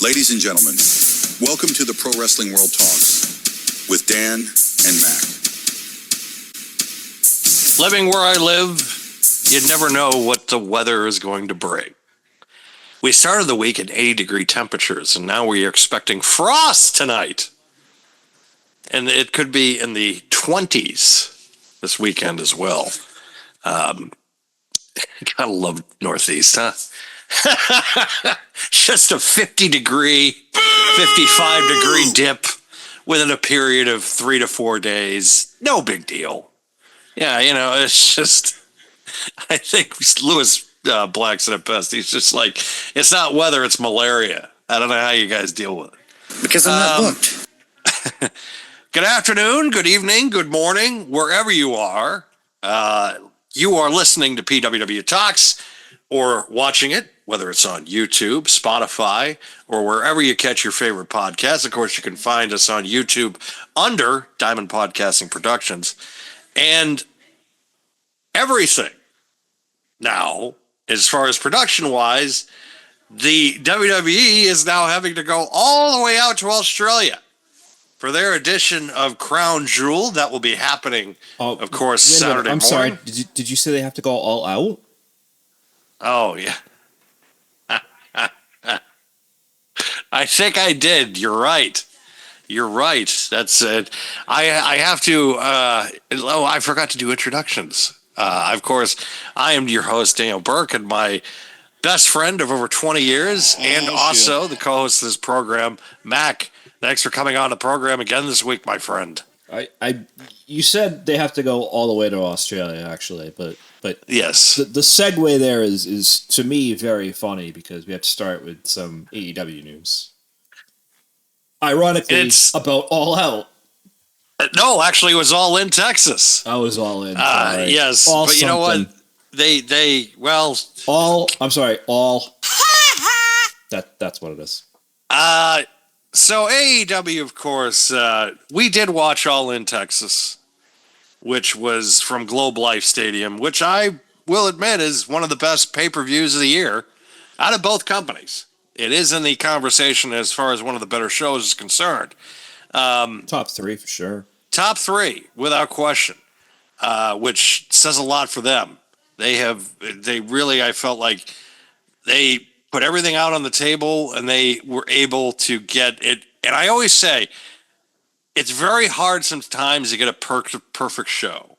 Ladies and gentlemen, welcome to the Pro Wrestling World Talks with Dan and Mac. Living where I live, you never know what the weather is going to bring. We started the week at 80-degree temperatures, and now we are expecting frost tonight. And it could be in the 20s this weekend as well. Gotta love Northeast, huh? Just a 50-degree, 55-degree dip within a period of 3 to 4 days. No big deal. Yeah, you know, it's just, I think Lewis Black said it best. He's just like, it's not weather, it's malaria. I don't know how you guys deal with it. Because I'm not booked. Good afternoon, good evening, good morning, wherever you are. You are listening to PWW Talks or watching it, whether it's on YouTube, Spotify, or wherever you catch your favorite podcasts. Of course, you can find us on YouTube under Diamond Podcasting Productions. And everything now, as far as production-wise, the WWE is now having to go all the way out to Australia for their edition of Crown Jewel. That will be happening, of course, Saturday morning. I'm sorry. Did you say they have to go all out? Oh, yeah. I think I did. You're right. You're right. That's it. I have to. I forgot to do introductions. Of course, I am your host, Daniel Burke, and my best friend of over 20 years, and also the co-host of this program, Mac. Thanks for coming on the program again this week, my friend. You said they have to go all the way to Australia, actually, but yes, the segue there is to me very funny because we have to start with some AEW news. Ironically, it's about All Out. No, actually, it was All In Texas. I was All In. Yes, all but you know what? All. That's what it is. So AEW, of course, we did watch All In Texas, which was from Globe Life Stadium, which I will admit is one of the best pay-per-views of the year out of both companies. It is in the conversation as far as one of the better shows is concerned. Top 3 for sure. Top 3, without question, which says a lot for them. They really, I felt like they put everything out on the table and they were able to get it. And I always say, it's very hard sometimes to get a perfect show.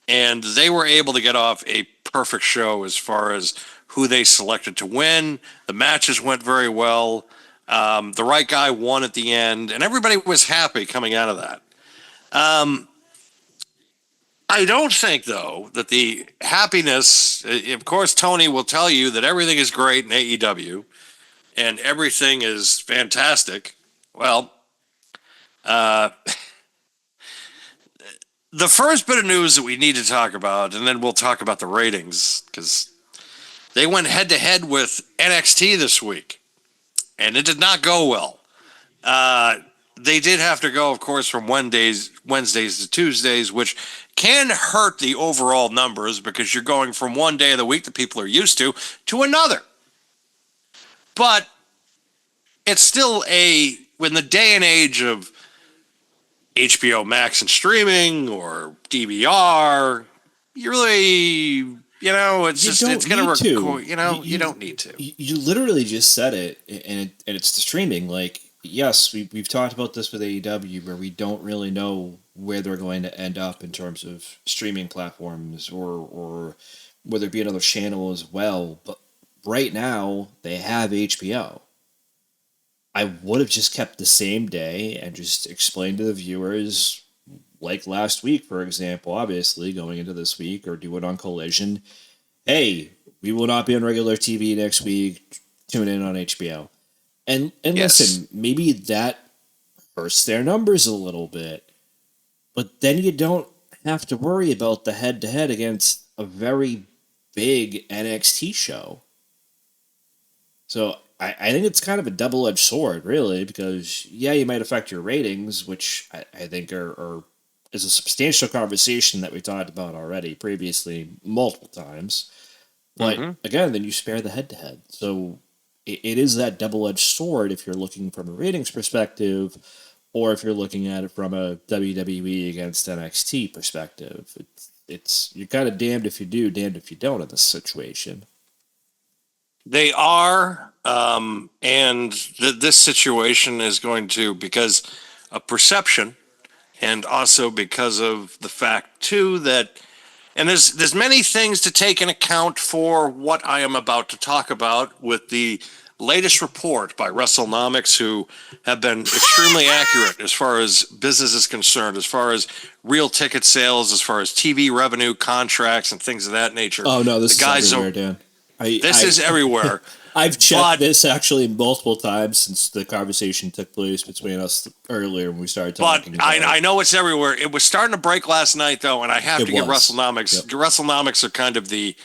And they were able to get off a perfect show as far as who they selected to win. The matches went very well. The right guy won at the end, and everybody was happy coming out of that. I don't think, though, that the happiness, of course, Tony will tell you that everything is great in AEW and everything is fantastic. Well, the first bit of news that we need to talk about, and then we'll talk about the ratings, because they went head-to-head with NXT this week, and it did not go well. They did have to go, of course, from Wednesdays to Tuesdays, which can hurt the overall numbers because you're going from one day of the week that people are used to another. But it's still in the day and age of HBO Max and streaming or DVR, you really, it's going to record, you don't need to. You literally just said it, and it's the streaming. Like, yes, we've talked about this with AEW, where we don't really know where they're going to end up in terms of streaming platforms or whether it be another channel as well. But right now, they have HBO. I would have just kept the same day and just explained to the viewers, like last week, for example, obviously, going into this week, or do it on Collision. Hey, we will not be on regular TV next week. Tune in on HBO. And yes. Listen, maybe that hurts their numbers a little bit. But then you don't have to worry about the head-to-head against a very big NXT show. So I think it's kind of a double-edged sword, really, because, yeah, you might affect your ratings, which I think is a substantial conversation that we talked about already previously multiple times. But, again, then you spare the head-to-head. So it is that double-edged sword if you're looking from a ratings perspective, or if you're looking at it from a WWE against NXT perspective. It's you're kind of damned if you do, damned if you don't in this situation. They are, and this situation is going to, because of perception, and also because of the fact too that, and there's many things to take in account for what I am about to talk about with the latest report by WrestleNomics, who have been extremely accurate as far as business is concerned, as far as real ticket sales, as far as TV revenue, contracts, and things of that nature. Oh no, this The is guys everywhere, don't. Dan. This is everywhere. I've checked But this actually multiple times since the conversation took place between us earlier when we started But talking. About I know it's everywhere. It was starting to break last night, though, and I have It to give was. WrestleNomics. Yep. WrestleNomics are kind of they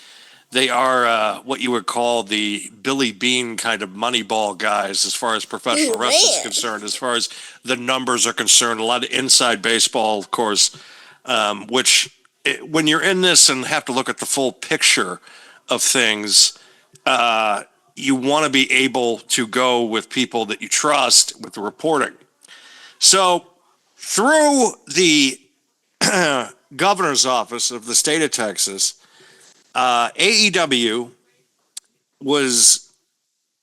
are what you would call the Billy Bean kind of Moneyball guys as far as professional wrestling is concerned, as far as the numbers are concerned. A lot of inside baseball, of course, when you're in this and have to look at the full picture of things, you want to be able to go with people that you trust with the reporting. So, through the governor's office of the state of Texas, AEW was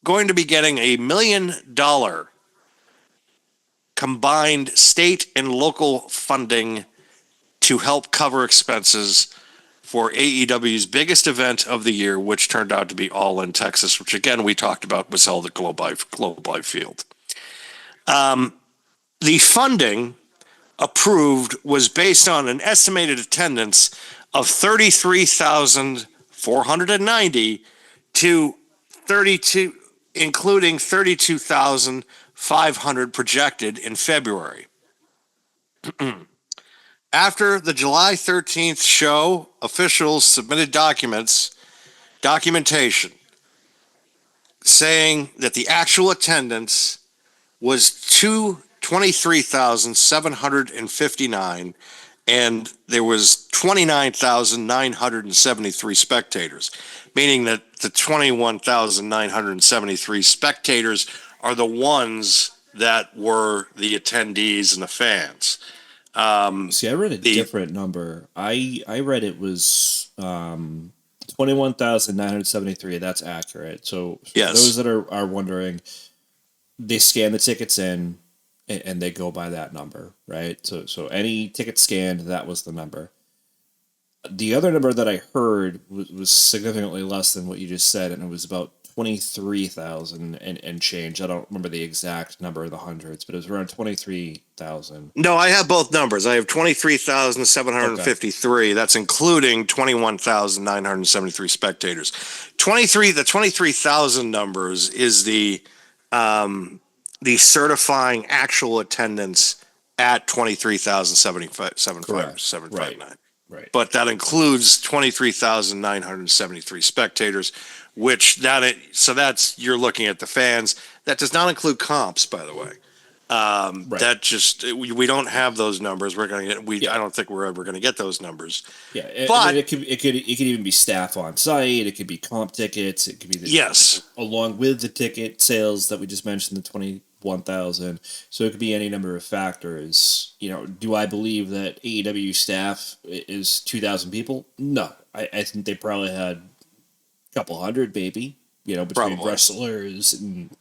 going to be getting $1 million combined state and local funding to help cover expenses for AEW's biggest event of the year, which turned out to be All in Texas, which again we talked about was held at Globe Life Field. The funding approved was based on an estimated attendance of 33,490 to 32, including 32,500 projected in February. After the July 13th show, officials submitted documentation saying that the actual attendance was 23,759, and there was 29,973 spectators, meaning that the 21,973 spectators are the ones that were the attendees and the fans. See, I read a different number. I read it was 21,973. That's accurate. So for Yes. those that are wondering, they scan the tickets in and they go by that number, right? So any ticket scanned, that was the number. The other number that I heard was significantly less than what you just said, and it was about 23,000 and change. I don't remember the exact number of the hundreds, but it was around 23,000. No, I have both numbers. I have 23,753. That's including 21,973 spectators. The 23,000 numbers is the certifying actual attendance at 23,759. Right. But that includes 23,973 spectators, that's you're looking at the fans. That does not include comps, by the way. Right. That just we don't have those numbers. We're going to get I don't think we're ever going to get those numbers. Yeah, But it could even be staff on site. It could be comp tickets. It could be yes, along with the ticket sales that we just mentioned, the 21,000. So it could be any number of factors. Do I believe that AEW staff is 2,000 people? No, I think they probably had a couple hundred, maybe. Between Probably. wrestlers and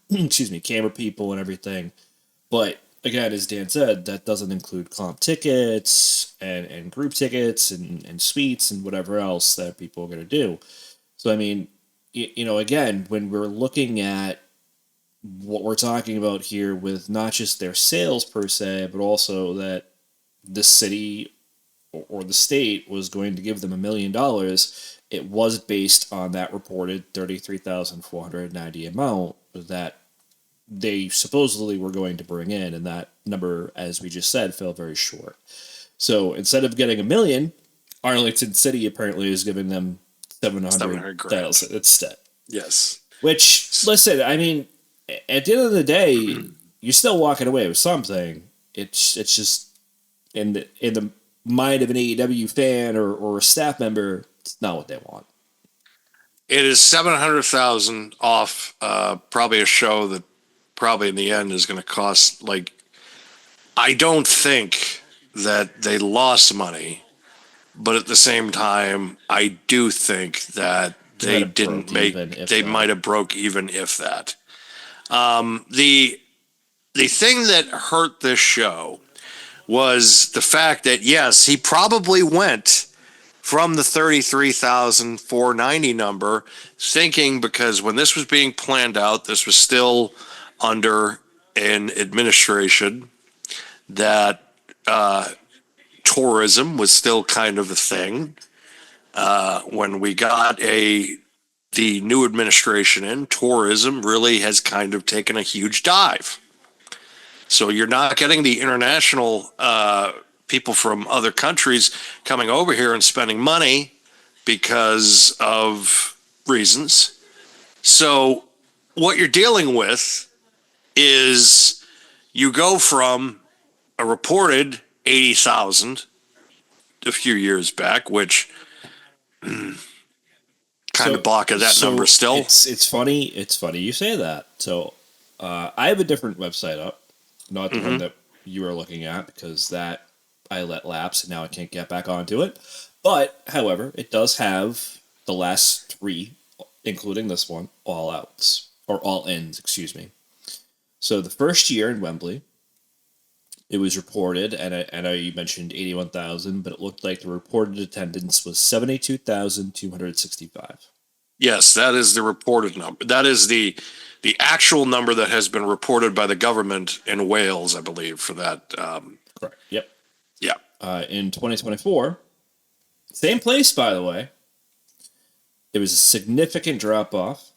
camera people and everything. But again, as Dan said, that doesn't include comp tickets and group tickets and suites and whatever else that people are going to do. So, I mean, again, when we're looking at what we're talking about here with not just their sales per se, but also that the city or the state was going to give them $1 million, it was based on that reported 33,490 amount that they supposedly were going to bring in, and that number, as we just said, fell very short. So instead of getting $1 million, Arlington City apparently is giving them 700,000 instead. Yes. Which, listen, I mean, at the end of the day, you're still walking away with something. It's just in the mind of an AEW fan or a staff member, it's not what they want. It is 700,000 off probably a show that probably in the end is going to cost like. I don't think that they lost money, but at the same time, I do think that They might they have didn't broke make. even, if They that. might have broke even if that. The thing that hurt this show was the fact that yes, he probably went from the 33,490 number, thinking because when this was being planned out, this was still under an administration that tourism was still kind of a thing. When we got the new administration in, tourism really has kind of taken a huge dive. So you're not getting the international people from other countries coming over here and spending money because of reasons. So what you're dealing with is you go from a reported 80,000 a few years back, which kind of balk at that number still. It's funny. It's funny you say that. So I have a different website up, not the one that you were looking at, because that I let lapse and now I can't get back onto it. But however, it does have the last three, including this one, all outs or all ins. Excuse me. So the first year in Wembley, it was reported, and I know you mentioned 81,000, but it looked like the reported attendance was 72,265. Yes, that is the reported number. That is the actual number that has been reported by the government in Wales, I believe, for that. Correct. Yep. Yeah. In 2024, same place, by the way, it was a significant drop off,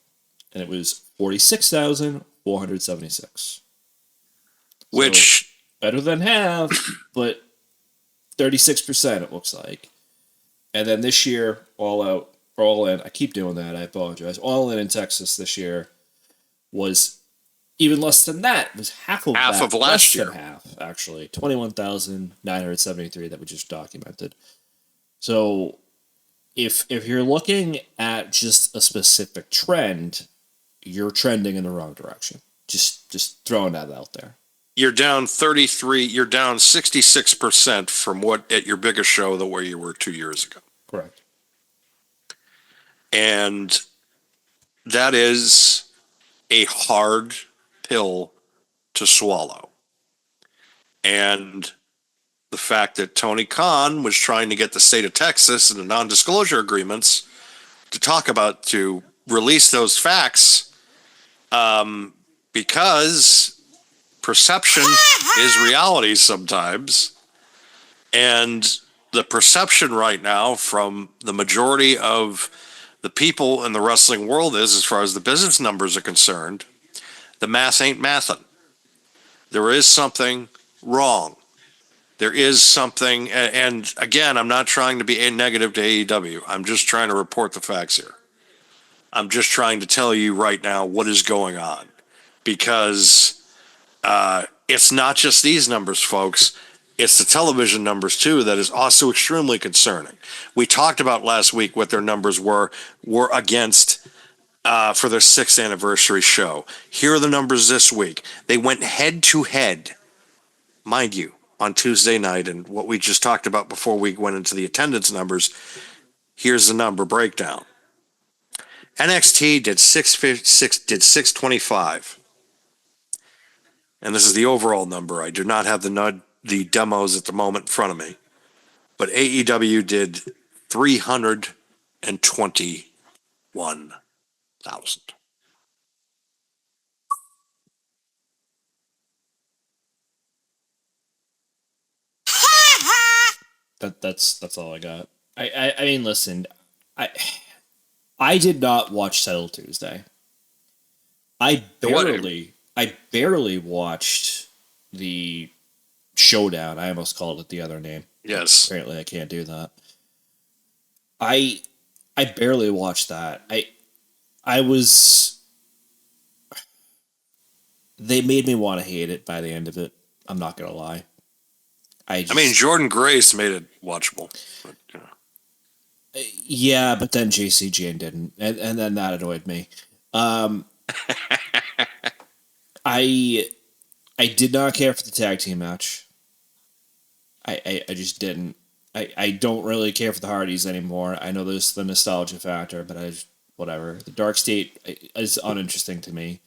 and it was 46,476. Which, better than half, but 36% it looks like. And then this year, all in, I keep doing that, I apologize. All in Texas this year was even less than that. It was half of half that. of last year. Less than half, actually. 21,973 that we just documented. So if you're looking at just a specific trend, you're trending in the wrong direction. Just throwing that out there. You're down 33, you're down 66% from what at your biggest show the way you were 2 years ago. Correct. And that is a hard pill to swallow. And the fact that Tony Khan was trying to get the state of Texas in the non-disclosure agreements to release those facts, because perception is reality sometimes. And the perception right now from the majority of the people in the wrestling world is, as far as the business numbers are concerned, the math ain't mathin'. There is something wrong. There is something, and again, I'm not trying to be a negative to AEW. I'm just trying to report the facts here. I'm just trying to tell you right now what is going on, because it's not just these numbers, folks. It's the television numbers too that is also extremely concerning. We talked about last week what their numbers were against for their 6th anniversary show. Here are the numbers this week. They went head to head, mind you, on Tuesday night, and what we just talked about before we went into the attendance numbers. Here's the number breakdown. NXT did 625. And this is the overall number. I do not have the demos at the moment in front of me. But AEW did 321,000. That's all I got. I mean, listen, I did not watch Settle Tuesday. I barely watched the Showdown. I almost called it the other name. Yes. Apparently, I can't do that. I barely watched that. I was. They made me want to hate it by the end of it. I'm not gonna lie. I mean, Jordan Grace made it watchable. But, Yeah, but then JC Jane didn't, and then that annoyed me. Um, I I did not care for the tag team match. I just didn't. I don't really care for the Hardys anymore. I know there's the nostalgia factor, but whatever. The Dark State is uninteresting to me.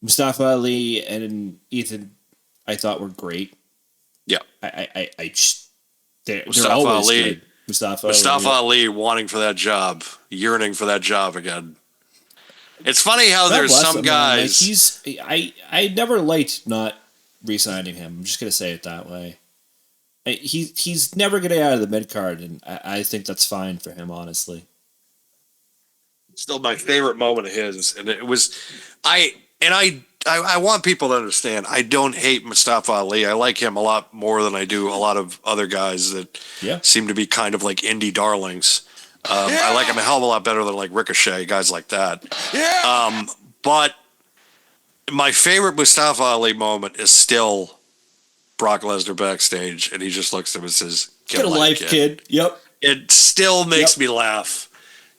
Mustafa Ali and Ethan, I thought were great. Yeah. I just they're Mustafa always Ali. good. Mustafa Yeah. Ali wanting for that job, yearning for that job again. It's funny how God there's bless some him, man. Like guys. I never liked not re-signing him. I'm just gonna say it that way. He's never gonna get out of the mid card, and I think that's fine for him, honestly. Still my favorite moment of his, and it was I and I want people to understand I don't hate Mustafa Ali. I like him a lot more than I do a lot of other guys that Yeah. seem to be kind of like indie darlings. I like him a hell of a lot better than like Ricochet, guys like that. But my favorite Mustafa Ali moment is still Brock Lesnar backstage, and he just looks at him and says, Get a life, kid. Yep. It still makes Yep. me laugh,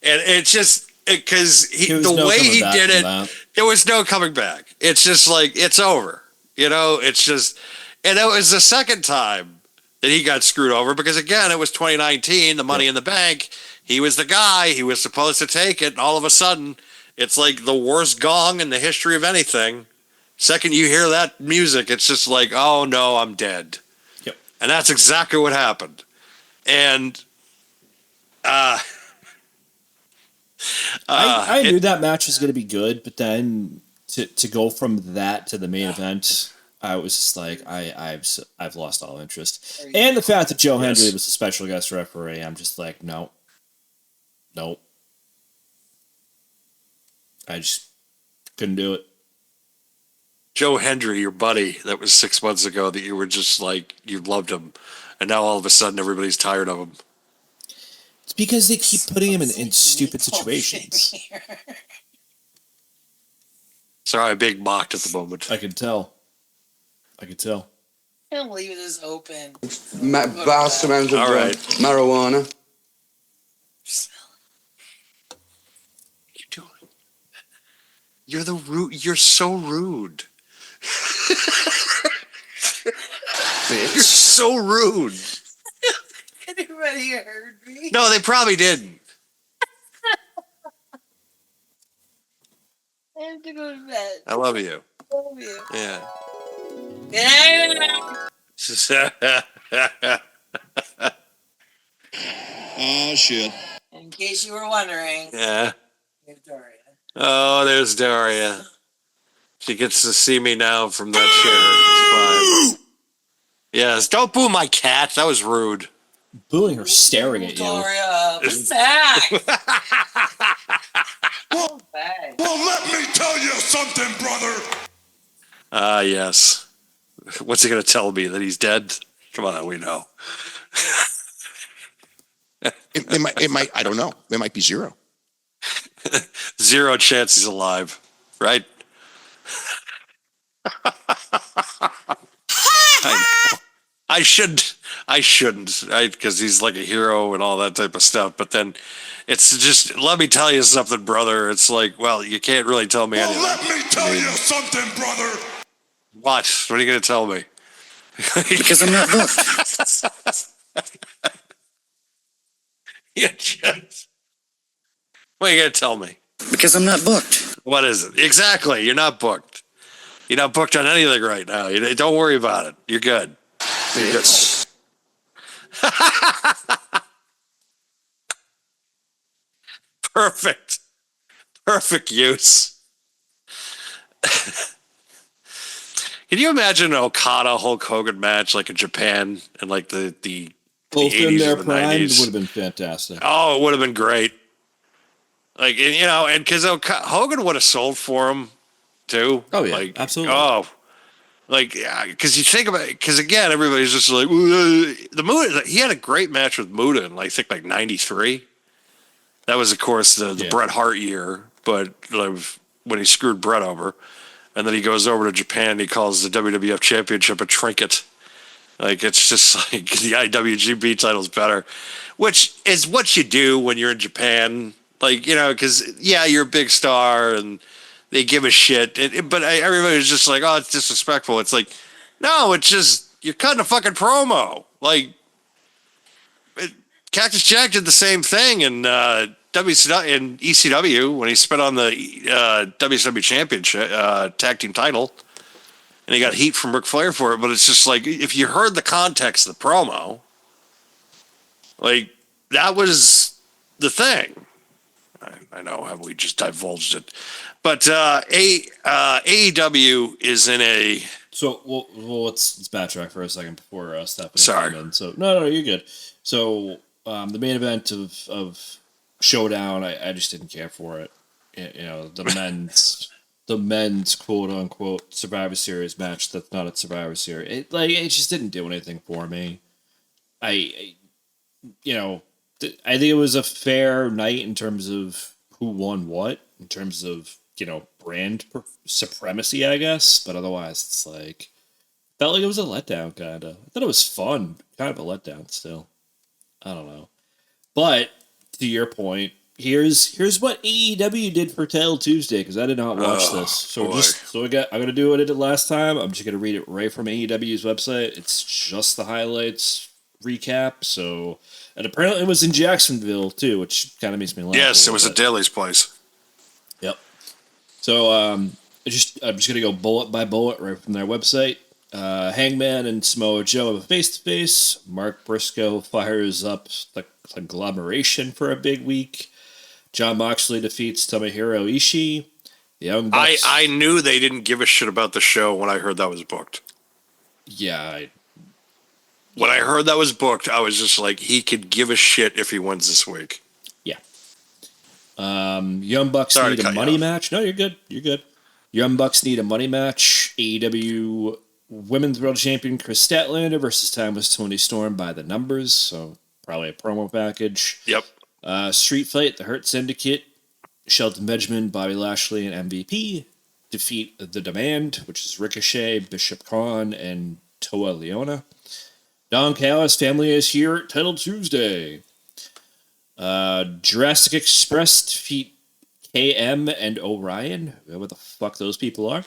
and it's just because There was the no way coming he back did from it, that. there was no coming back. It's just like it's over, It's just, and it was the second time that he got screwed over because again, it was 2019, the Money Yep. in the Bank. He was the guy. He was supposed to take it, and all of a sudden, it's like the worst gong in the history of anything. Second you hear that music, it's just like, oh no, I'm dead. Yep. And that's exactly what happened. And uh, I knew that match was going to be good, but then to go from that to the main event, I was just like, I've lost all interest. And the fact that Joe Hendry was a special guest referee, I'm just like, no, nope. I just couldn't do it. Joe Hendry, your buddy, that was 6 months ago that you were just like, you loved him. And now all of a sudden everybody's tired of him. It's because they keep putting him in stupid situations. Sorry, I'm being mocked at the moment. I could tell. I Can't leave this open. Vast amount of All right. marijuana. What are you doing? You're the rude. You're so rude. You're so rude. Anybody heard me? No, they probably didn't. I have to go to bed. I love you. Love you. Yeah. Oh, shit. In case you were wondering, Yeah. Victoria. Oh, there's Daria. She gets to see me now from that chair. It's fine. Yes, don't boo my cat. That was rude. Booing her staring at you. Victoria, come back. Come back. Well, let me tell you something, brother. Ah, yes. What's he going to tell me? That he's dead? Come on, we know. It might, I don't know. It might be zero. Zero chance he's alive, right? I shouldn't, because he's like a hero and all that type of stuff. But then it's just, let me tell you something, brother. It's like, well, you can't really tell me anything. Well, let me tell you something, brother. What? What are you going to tell me? Because I'm not booked. You just, what are you going to tell me? Because I'm not booked. What is it? Exactly. You're not booked. You're not booked on anything right now. Don't worry about it. You're good. You're good. Perfect. Perfect use. Can you imagine an Okada Hulk Hogan match like in Japan in like the Both in 80s their or the prime 90s? would have been fantastic. Oh, it would have been great. Like, and because Hogan would have sold for him too. Oh, yeah, like, absolutely. Oh, like, because you think about it, because again, everybody's just like the Muda. He had a great match with Muda in I think like '93. That was, of course, the Bret Hart year, but when he screwed Bret over, and then he goes over to Japan, and he calls the WWF Championship a trinket. Like, it's just like the IWGP title's better, which is what you do when you're in Japan. Like, because, yeah, you're a big star and they give a shit. But everybody's just like, oh, it's disrespectful. It's like, no, it's just, you're cutting a fucking promo. Like, Cactus Jack did the same thing in WCW and ECW when he spit on the WCW Championship tag team title, and he got heat from Ric Flair for it. But it's just like, if you heard the context of the promo, like, that was the thing. I know how we just divulged it, but AEW is in a. So well, let's backtrack for a second before stepping. Sorry. In. So no, you're good. So the main event of Showdown, I just didn't care for it. The men's quote unquote Survivor Series match that's not a Survivor Series. It just didn't do anything for me. I think it was a fair night in terms of who won what, in terms of brand supremacy, I guess. But otherwise, it's like felt like it was a letdown, kind of. I thought it was fun, kind of a letdown still. I don't know, but to your point, here's what AEW did for Tail Tuesday, because I did not watch this. So I'm gonna do what I did last time. I'm just gonna read it right from AEW's website. It's just the highlights recap. So, and apparently it was in Jacksonville too, which kind of makes me laugh. Yes, it was at Daly's place. Yep. So I'm just gonna go bullet by bullet right from their website. Hangman and Samoa Joe have a face-to-face. Mark Briscoe fires up the conglomeration for a big week. Jon Moxley defeats Tomohiro Ishii. The Young Bucks. I knew they didn't give a shit about the show when I heard that was booked. Yeah. When I heard that was booked, I was just like, he could give a shit if he wins this week. Yeah. Young Bucks need a money match. No, you're good. You're good. Young Bucks need a money match. AEW Women's World Champion Chris Statlander versus Timeless Tony Storm by the numbers. So probably a promo package. Yep. Street Fight, the Hurt Syndicate, Shelton Benjamin, Bobby Lashley, and MVP defeat The Demand, which is Ricochet, Bishop Khan, and Toa Leona. Don Callis family is here, Title Tuesday. Jurassic Express defeat KM and Orion. What the fuck those people are.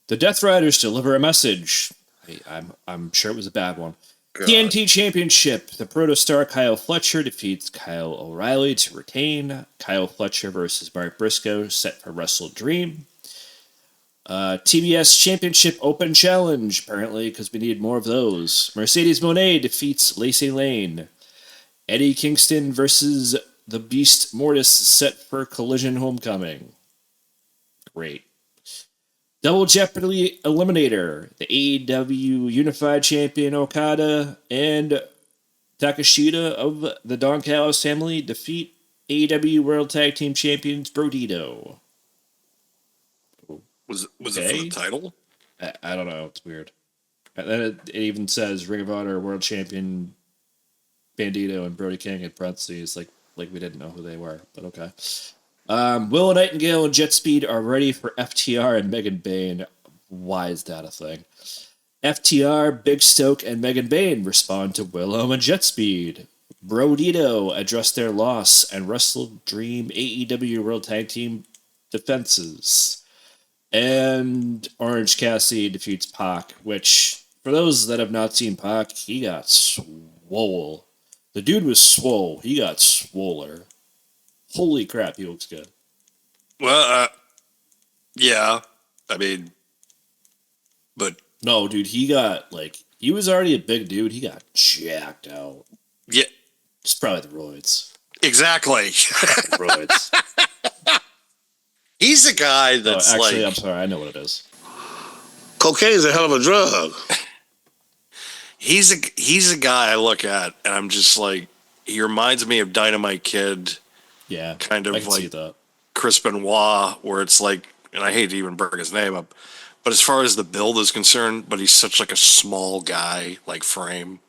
The Death Riders deliver a message. I'm sure it was a bad one. God. TNT Championship. The Protostar Kyle Fletcher defeats Kyle O'Reilly to retain. Kyle Fletcher versus Mark Briscoe set for Wrestle Dream. TBS Championship Open Challenge, apparently, because we need more of those. Mercedes Moné defeats Lacey Lane. Eddie Kingston versus the Beast Mortis set for Collision Homecoming. Great. Double Jeopardy Eliminator. The AEW Unified Champion Okada and Takashita of the Don Callis family defeat AEW World Tag Team Champions Brodito. Was it for the title? I don't know. It's weird. And then it even says Ring of Honor World Champion Bandito and Brody King in parentheses, like we didn't know who they were, but okay. Willow Nightingale and Jet Speed are ready for FTR and Megan Bayne. Why is that a thing? FTR, Big Stoke, and Megan Bayne respond to Willow and Jet Speed. Brodito addressed their loss and Wrestle Dream AEW World Tag Team defenses. And Orange Cassidy defeats Pac, which, for those that have not seen Pac, he got swole. The dude was swole. He got swoller. Holy crap, he looks good. Well, yeah. I mean, but... No, dude, he got, he was already a big dude. He got jacked out. Yeah. It's probably the roids. Exactly. Roids. He's a guy that's actually, I'm sorry, I know what it is. Cocaine's a hell of a drug. He's a guy I look at, and I'm just like, he reminds me of Dynamite Kid. Yeah, kind of I can like see that. Chris Benoit, where it's like, and I hate to even bring his name up, but as far as the build is concerned, but he's such like a small guy, like frame,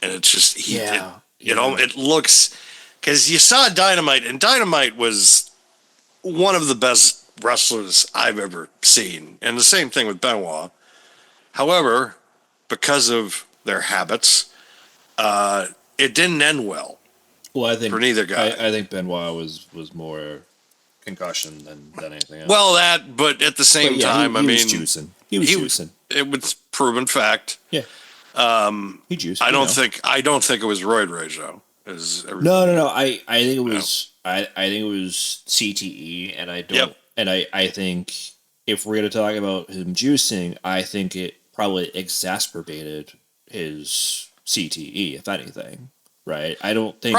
and it's just it looks, because you saw Dynamite, and Dynamite was one of the best wrestlers I've ever seen, and the same thing with Benoit. However, because of their habits. It didn't end well Well, I think for neither guy. I think Benoit was more concussion than anything else. Well, but at the same But yeah, time, he I mean, was juicing. He was juicing. It was proven fact. Yeah. He juiced. I don't think it was roid rage though. No. I think it was I think it was CTE, and I don't. Yep. And I think if we're gonna talk about him juicing, I think it probably exacerbated his CTE, if anything. Right? I don't think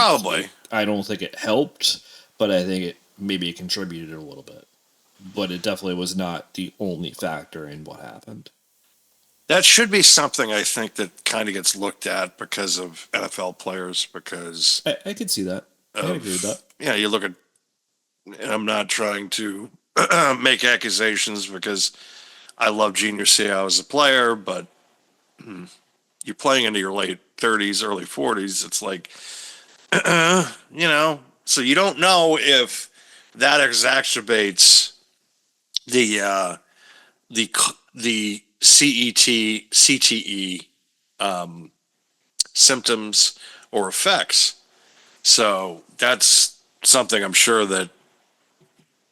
it helped, but I think it maybe contributed a little bit. But it definitely was not the only factor in what happened. That should be something I think that kind of gets looked at because of NFL players. Because I could see that. I can agree with that. Yeah, you look at. And I'm not trying to make accusations because I love Junior Seau as a player, but you're playing into your late 30s, early 40s. It's like, so you don't know if that exacerbates the CTE symptoms or effects. So that's something I'm sure that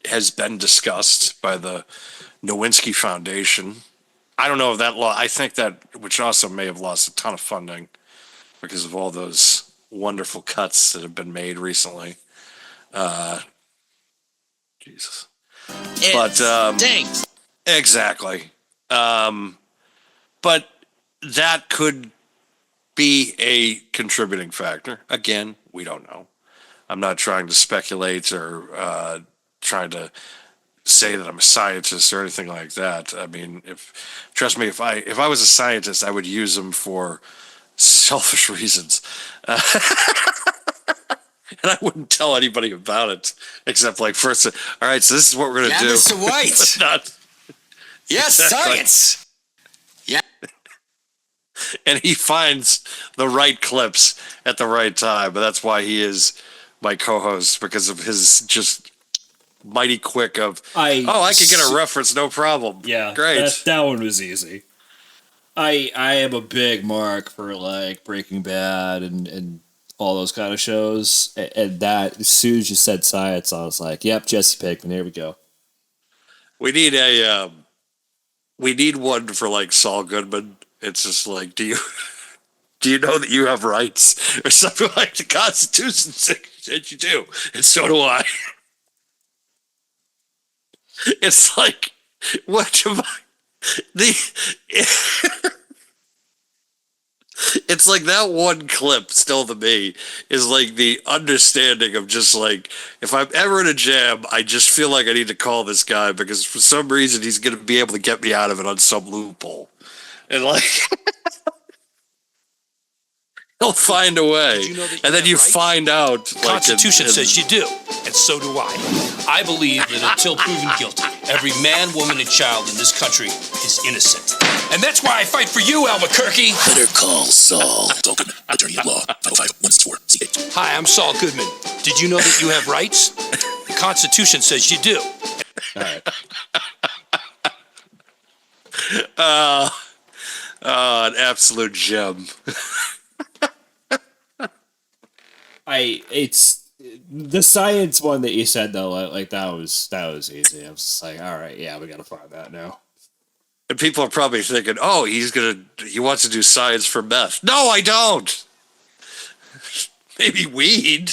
has been discussed by the Nowinski Foundation. I don't know if that I think that, which also may have lost a ton of funding because of all those wonderful cuts that have been made recently. Jesus. Stinks. Exactly. But that could be a contributing factor. Again, we don't know. I'm not trying to speculate or trying to say that I'm a scientist or anything like that. I mean, trust me, if I was a scientist, I would use them for selfish reasons. And I wouldn't tell anybody about it, except like first, all right, so this is what we're going to do. Mr. White. Not, Yes, exactly. science. Yeah. And he finds the right clips at the right time. But that's why he is my co-host, because of his just mighty quick of, I could get a reference, no problem. Yeah, great. That one was easy. I am a big mark for like Breaking Bad and all those kind of shows. And that, as soon as you said science, I was like, yep, Jesse Pinkman, here we go. We need one for like Saul Goodman. It's just like, do you know that you have rights or something like the Constitution said you do, and so do I. It's like, what am I? It's like that one clip still to me is like the understanding of just like, if I'm ever in a jam, I just feel like I need to call this guy because for some reason he's going to be able to get me out of it on some loophole. And like, he'll find a way. And then you find out. The Constitution says you do, and so do I. I believe that until proven guilty, every man, woman, and child in this country is innocent. And that's why I fight for you, Albuquerque. Better call Saul. Saul Goodman, attorney at law, 505-164-C8. Hi, I'm Saul Goodman. Did you know that you have rights? The Constitution says you do. All right. An absolute gem. It's the science one that you said though, like that was easy. I was just like, all right, yeah, we gotta find that now. And people are probably thinking, oh, he wants to do science for meth. No, I don't. Maybe weed.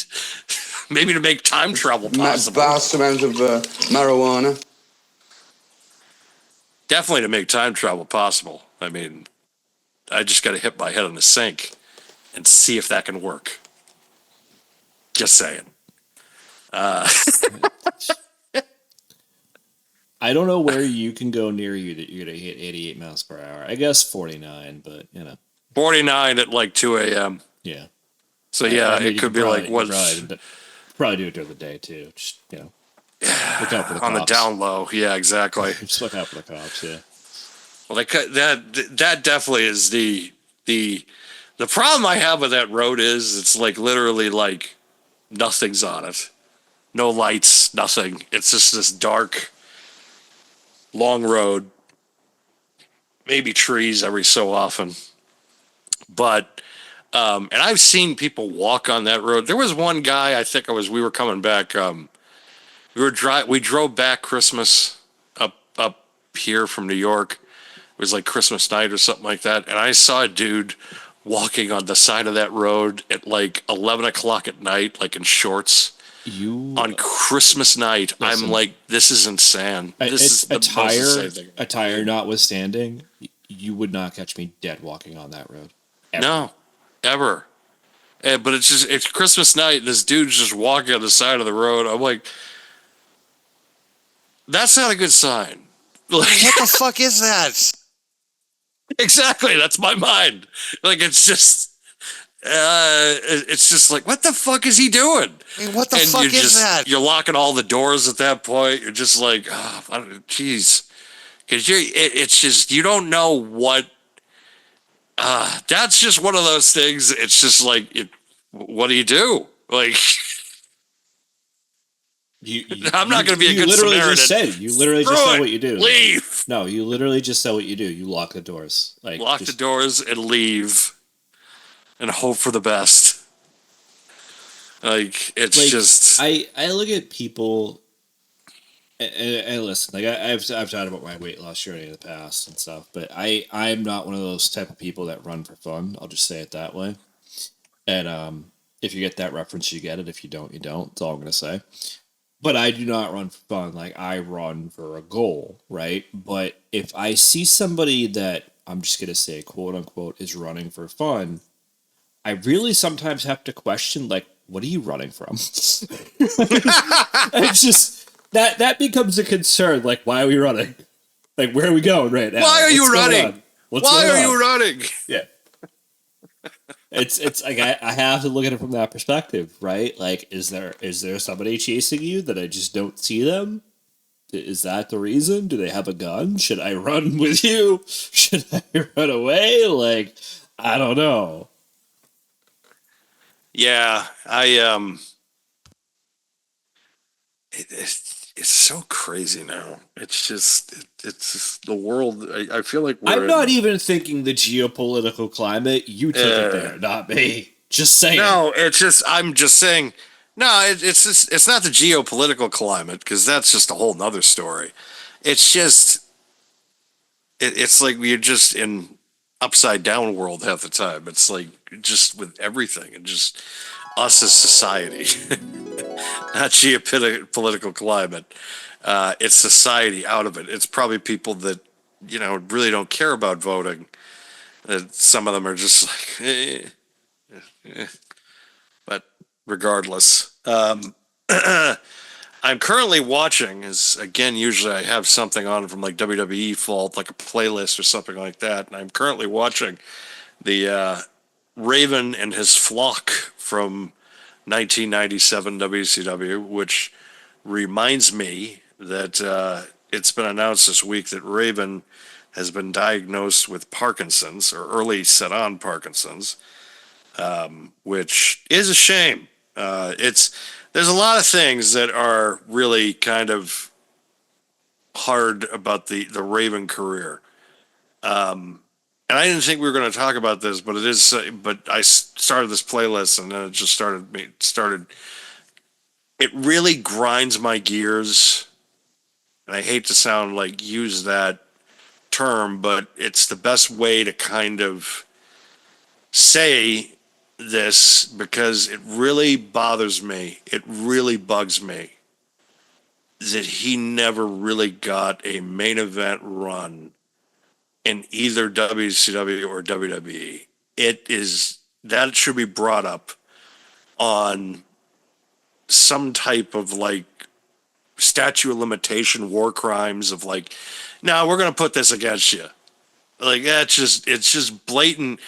Maybe to make time travel possible. Vast amount of marijuana. Definitely to make time travel possible. I mean, I just got to hit my head on the sink and see if that can work. Just saying. I don't know where you can go near you that you're gonna hit 88 miles per hour. I guess 49, but 49 at like 2 a.m. Yeah. So yeah, I mean, it could be like what? Probably do it during the day too. Just look out for the cops. On the down low. Yeah, exactly. Just look out for the cops. Yeah. Well, that definitely is the problem I have with that road is it's like literally like nothing's on it, no lights, nothing. It's just this dark, long road. Maybe trees every so often, But and I've seen people walk on that road. There was one guy, I think we were coming back. We drove back Christmas up here from New York. It was like Christmas night or something like that, and I saw a dude walking on the side of that road at like 11 o'clock at night, like in shorts. On Christmas night, Listen, I'm like, this is insane. This is the most insane thing. Attire notwithstanding, you would not catch me dead walking on that road. Ever. No, ever. But it's Christmas night, and this dude's just walking on the side of the road. I'm like, that's not a good sign. Like, What the fuck is that? exactly, that's my mind. Like, it's just like, what the fuck is he doing? I mean, what the fuck is that? You're locking all the doors at that point. You're just like, oh, jeez, because it's just, you don't know what. That's just one of those things. It's just like, what do you do? Like, I'm not going to be a good Samaritan. You literally just said what you do. Leave. No, you literally just said what you do. You lock the doors. Like, lock the doors and leave, and hope for the best. Like, it's like, just. I look at people, and listen. Like, I've talked about my weight loss journey in the past and stuff, but I'm not one of those type of people that run for fun. I'll just say it that way. And if you get that reference, you get it. If you don't, you don't. That's all I'm gonna say. But I do not run for fun. Like, I run for a goal, right? But if I see somebody that I'm just going to say, quote unquote, is running for fun, I really sometimes have to question, like, what are you running from? It's just, that becomes a concern. Like, why are we running? Like, where are we going right now? Why are you running? Why are you running? Yeah. It's like I have to look at it from that perspective, right? Like, is there somebody chasing you that I just don't see them? Is that the reason? Do they have a gun? Should I run with you? Should I run away? Like, I don't know. Yeah, it's so crazy now. It's just the world. I feel like I'm not even thinking the geopolitical climate. You took it there, not me. Just saying. No, I'm just saying. No, it's not the geopolitical climate, because that's just a whole nother story. It's just it's like we're just in upside down world half the time. It's like just with everything, and just us as society. Not geopolitical climate. It's society out of it. It's probably people that, really don't care about voting. Some of them are just like, But regardless, I'm currently watching, usually I have something on from like WWE Fault, like a playlist or something like that. And I'm currently watching the Raven and his flock from 1997 WCW, which reminds me that it's been announced this week that Raven has been diagnosed with Parkinson's, or early set-on Parkinson's, which is a shame. There's a lot of things that are really kind of hard about the Raven career. And I didn't think we were going to talk about this, but it is. But I started this playlist, and then it just started. It really grinds my gears, and I hate to use that term, but it's the best way to kind of say this, because it really bothers me. It really bugs me that he never really got a main event run in either WCW or WWE. That should be brought up on some type of like statute of limitation, war crimes of like, no, we're going to put this against you. Like, it's just blatant.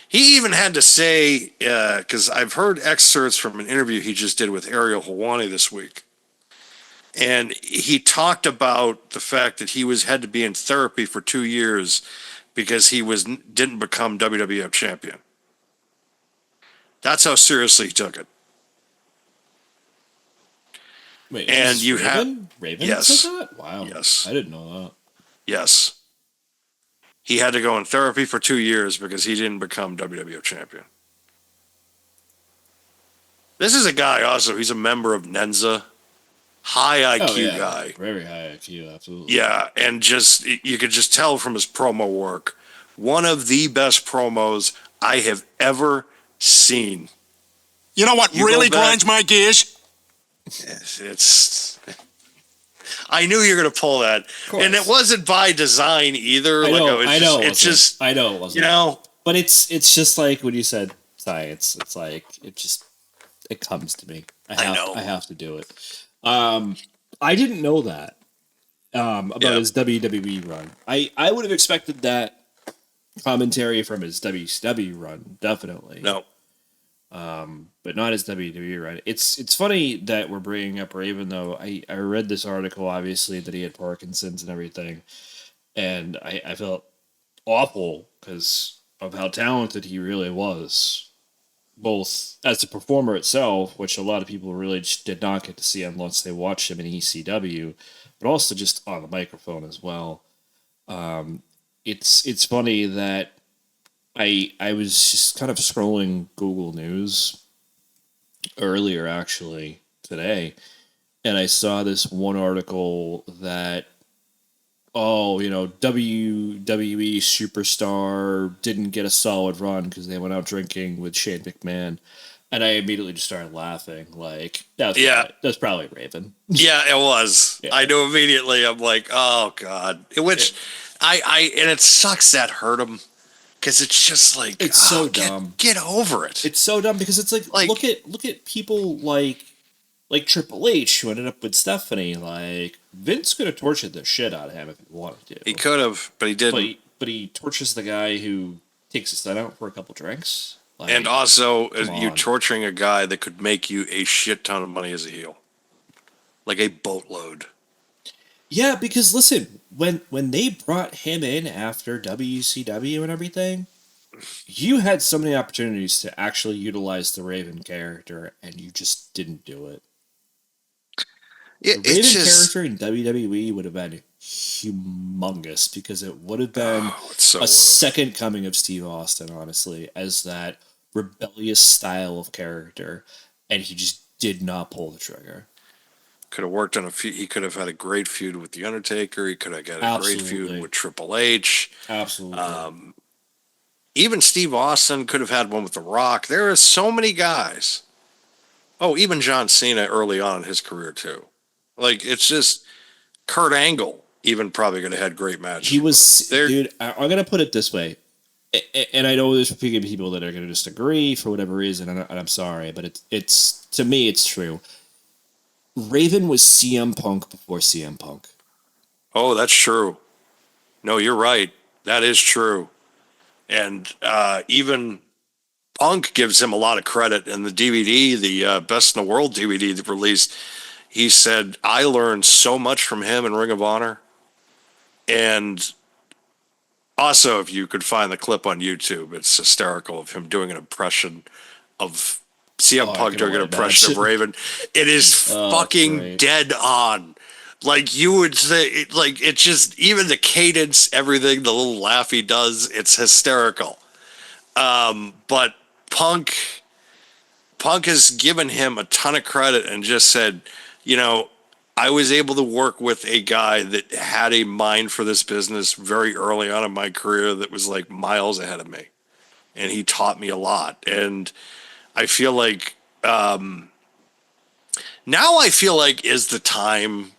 He even had to say, because I've heard excerpts from an interview he just did with Ariel Helwani this week. And he talked about the fact that he had to be in therapy for 2 years because he didn't become WWF champion. That's how seriously he took it. Wait, and you Raven? Raven yes, said that? Wow. Yes, I didn't know that. Yes, he had to go in therapy for 2 years because he didn't become WWF champion. This is a guy also, he's a member of Nenza. High IQ guy. Very high IQ, absolutely. Yeah, and just you could just tell from his promo work, one of the best promos I have ever seen. You know what really grinds my gears? It's I knew you were going to pull that, and it wasn't by design either. I know it wasn't. You know, but it's just like when you said science. It's like it comes to me. I have to do it. I didn't know that about his WWE run. I would have expected that commentary from his WCW run, definitely. No. But not his WWE run. It's funny that we're bringing up Raven, though. I read this article, obviously, that he had Parkinson's and everything, and I felt awful because of how talented he really was, both as a performer itself, which a lot of people really just did not get to see unless they watched him in ECW, but also just on the microphone as well. It's funny that I was just kind of scrolling Google News earlier, actually, today, and I saw this one article that, WWE superstar didn't get a solid run because they went out drinking with Shane McMahon, and I immediately just started laughing. Like, that's probably Raven. Yeah, it was. Yeah. I knew immediately. I'm like, oh God. Which and it sucks that hurt him. Because it's just like, it's so dumb. Get over it. It's so dumb because it's like look at people like Triple H who ended up with Stephanie. Like, Vince could have tortured the shit out of him if he wanted to. He could have, but he didn't. But he tortures the guy who takes his son out for a couple drinks. Like, and also, you torturing a guy that could make you a shit ton of money as a heel, like a boatload. Yeah, because listen, when they brought him in after WCW and everything, you had so many opportunities to actually utilize the Raven character, and you just didn't do it. The Raven character in WWE would have been humongous because it would have been second coming of Steve Austin, honestly, as that rebellious style of character, and he just did not pull the trigger. Could have worked on he could have had a great feud with The Undertaker. He could have got a great feud with Triple H. Absolutely. Even Steve Austin could have had one with The Rock. There are so many guys. Oh, even John Cena early on in his career, too. Like, it's just Kurt Angle even probably could have had great matches. He was, dude, I'm going to put it this way. And I know there's people that are going to just agree for whatever reason, and I'm sorry, but it's to me, it's true. Raven was CM Punk before CM Punk. Oh, that's true. No, you're right. That is true. And even Punk gives him a lot of credit in the DVD, the Best in the World DVD that released. He said, I learned so much from him in Ring of Honor. And also, if you could find the clip on YouTube, it's hysterical of him doing an impression of CM Punk doing an impression of Raven. It is fucking dead on. Like, you would say, like, it's just, even the cadence, everything, the little laugh he does, it's hysterical. But Punk has given him a ton of credit and just said, I was able to work with a guy that had a mind for this business very early on in my career that was like miles ahead of me. And he taught me a lot. And I feel like now I feel like is the time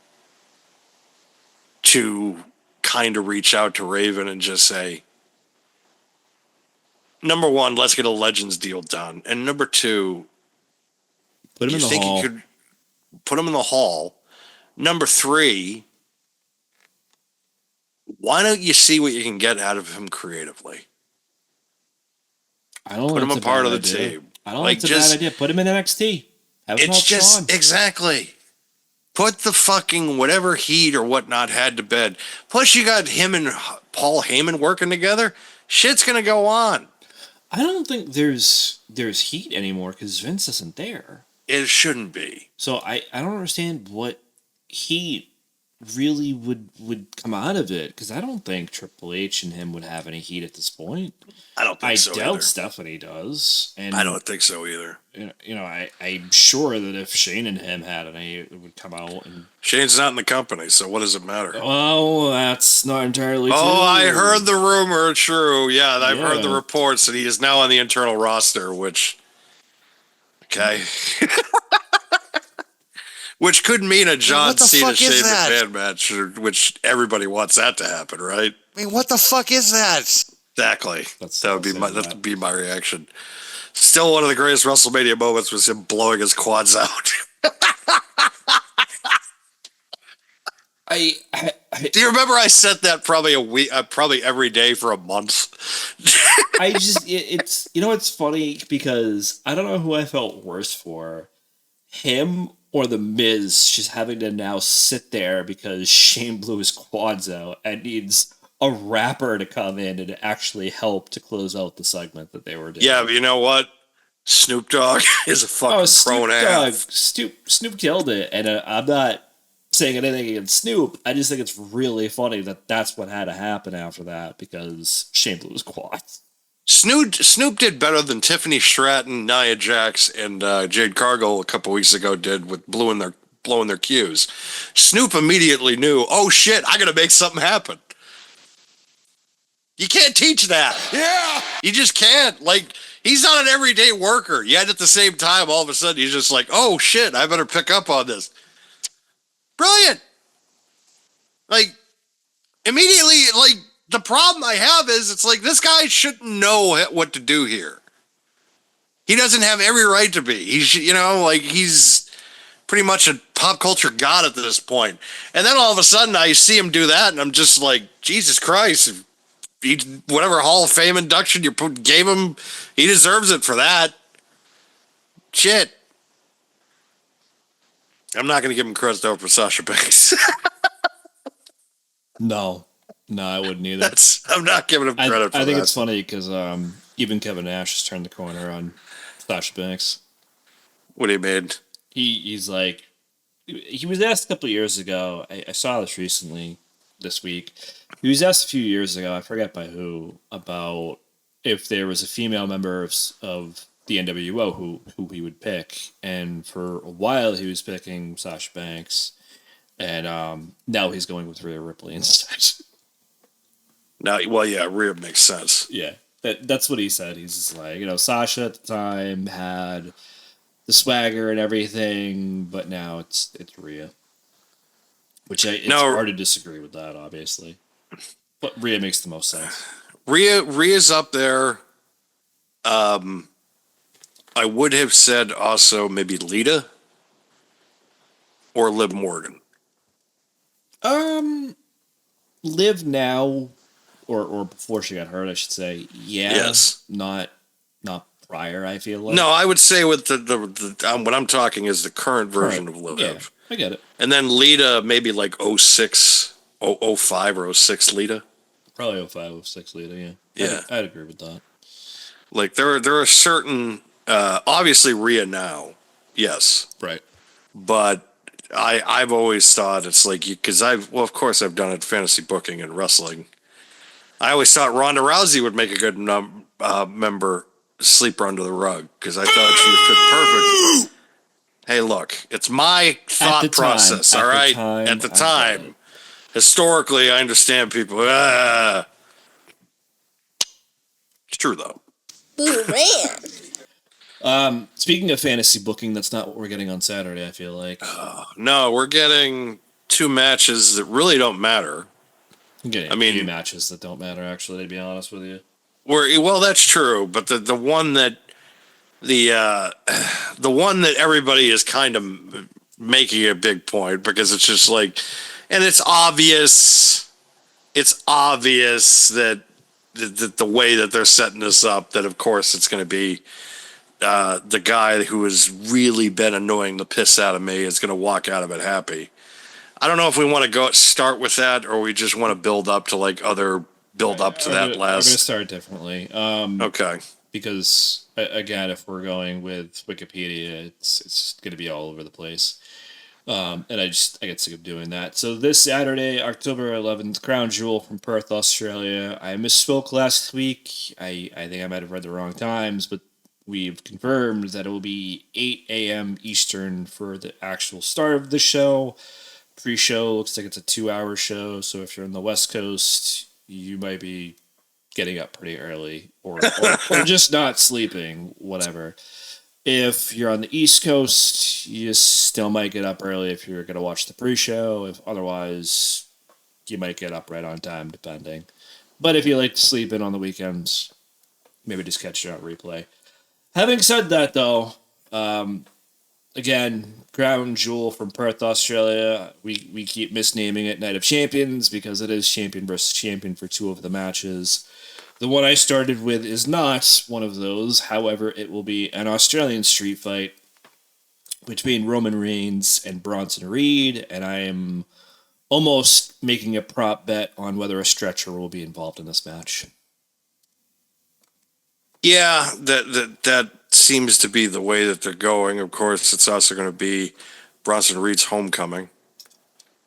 to kind of reach out to Raven and just say, number one, let's get a Legends deal done. And number two, put him in the hall. You could put him in the hall. Number three, why don't you see what you can get out of him creatively? I don't put him a part of the team. I don't think it's a bad idea. Put him in NXT. It's just exactly. Put the fucking whatever heat or whatnot had to bed. Plus, you got him and Paul Heyman working together. Shit's gonna go on. I don't think there's heat anymore because Vince isn't there. It shouldn't be. So I don't understand what heat really would come out of it, because I don't think Triple H and him would have any heat at this point. I don't think I so doubt either. Stephanie does, and I don't think so either. I'm sure that if Shane and him had any, it would come out. And Shane's not in the company, so what does it matter? oh, that's not entirely true. Oh, I heard the rumor. True, yeah, I've heard the Yeah. reports that he is now on the internal roster, which okay, which could mean a John what the Cena fuck is Shane that? McMahon match, which everybody wants that to happen, right? I mean, what the fuck is that? Exactly. That's- That would be I'll my say that that. would be my reaction. Still, one of the greatest WrestleMania moments was him blowing his quads out. I Do you remember I said that probably a week, probably every day for a month? it's it's funny, because I don't know who I felt worse for, him or the Miz, just having to now sit there because Shane blew his quads out and needs a rapper to come in and actually help to close out the segment that they were doing. Yeah, but you know what? Snoop Dogg is a fucking pro Snoop and a Dogg, half. Snoop killed it, and I'm not saying anything against Snoop. I just think it's really funny that that's what had to happen after that, because Shane blew his quads. Snoop did better than Tiffany Stratton, Nia Jax, and Jade Cargill a couple weeks ago did with blowing their cues. Snoop immediately knew, oh shit, I gotta make something happen. You can't teach that. Yeah. You just can't. Like, he's not an everyday worker. Yet at the same time, all of a sudden, he's just like, oh shit, I better pick up on this. Brilliant. Like, immediately, like, the problem I have is it's like, this guy shouldn't know what to do here. He doesn't have every right to be. He should, he's pretty much a pop culture god at this point. And then all of a sudden, I see him do that, and I'm just like, Jesus Christ. Whatever Hall of Fame induction you gave him, he deserves it for that. Shit. I'm not going to give him credit though for Sasha Banks. No, I wouldn't either. I'm not giving him credit for that. I think it's funny because even Kevin Nash has turned the corner on Sasha Banks. What do you mean? He's like, he was asked a couple of years ago. I saw this recently this week. He was asked a few years ago, I forget by who, about if there was a female member of the NWO who he would pick. And for a while, he was picking Sasha Banks. And now he's going with Rhea Ripley instead. Now, well, yeah, Rhea makes sense. Yeah, that's what he said. He's just like, Sasha at the time had the swagger and everything, but now it's Rhea. Which it's hard to disagree with that, obviously. But Rhea makes the most sense. Rhea's up there. I would have said also maybe Lita or Liv Morgan. Liv now, or before she got hurt, I should say. Yeah. Yes. Not prior, I feel like. No, I would say with the what I'm talking is the current version of Liv. Yeah, I get it. And then Lita, maybe like 06, 05 or 06 Lita. Probably 05, 06 Lita, yeah. Yeah. I'd agree with that. Like there are certain, obviously Rhea now, yes. Right. But I've always thought it's like, because of course I've done it fantasy booking and wrestling. I always thought Ronda Rousey would make a good member sleeper under the rug, because I thought she would fit perfect. Hey, look, it's my thought process, all right? At the time. Historically, I understand people. It's true, though. Speaking of fantasy booking, that's not what we're getting on Saturday, I feel like. No, we're getting two matches that really don't matter. I'm getting a few matches that don't matter, actually, to be honest with you. Well, that's true, but the one that the one that everybody is kind of making a big point, because it's just like, and it's obvious that the way that they're setting this up, that of course it's going to be the guy who has really been annoying the piss out of me is going to walk out of it happy. I don't know if we want to start with that, or we just want to build up to like other build up to that last. I'm going to start differently. Okay. Because again, if we're going with Wikipedia, it's going to be all over the place. And I get sick of doing that. So this Saturday, October 11th, Crown Jewel from Perth, Australia. I misspoke last week. I think I might have read the wrong times, but we've confirmed that it will be 8 a.m. Eastern for the actual start of the show. Pre-show looks like it's a 2-hour show, so if you're on the West Coast, you might be getting up pretty early or just not sleeping, whatever. If you're on the East Coast, you still might get up early if you're going to watch the pre-show. If otherwise, you might get up right on time, depending. But if you like to sleep in on the weekends, maybe just catch it on replay. Having said that, though, again, Crown Jewel from Perth, Australia. We keep misnaming it Night of Champions because it is champion versus champion for 2 of the matches. The one I started with is not one of those. However, it will be an Australian street fight between Roman Reigns and Bronson Reed, and I am almost making a prop bet on whether a stretcher will be involved in this match. Yeah, that seems to be the way that they're going. Of course, it's also going to be Bronson Reed's homecoming.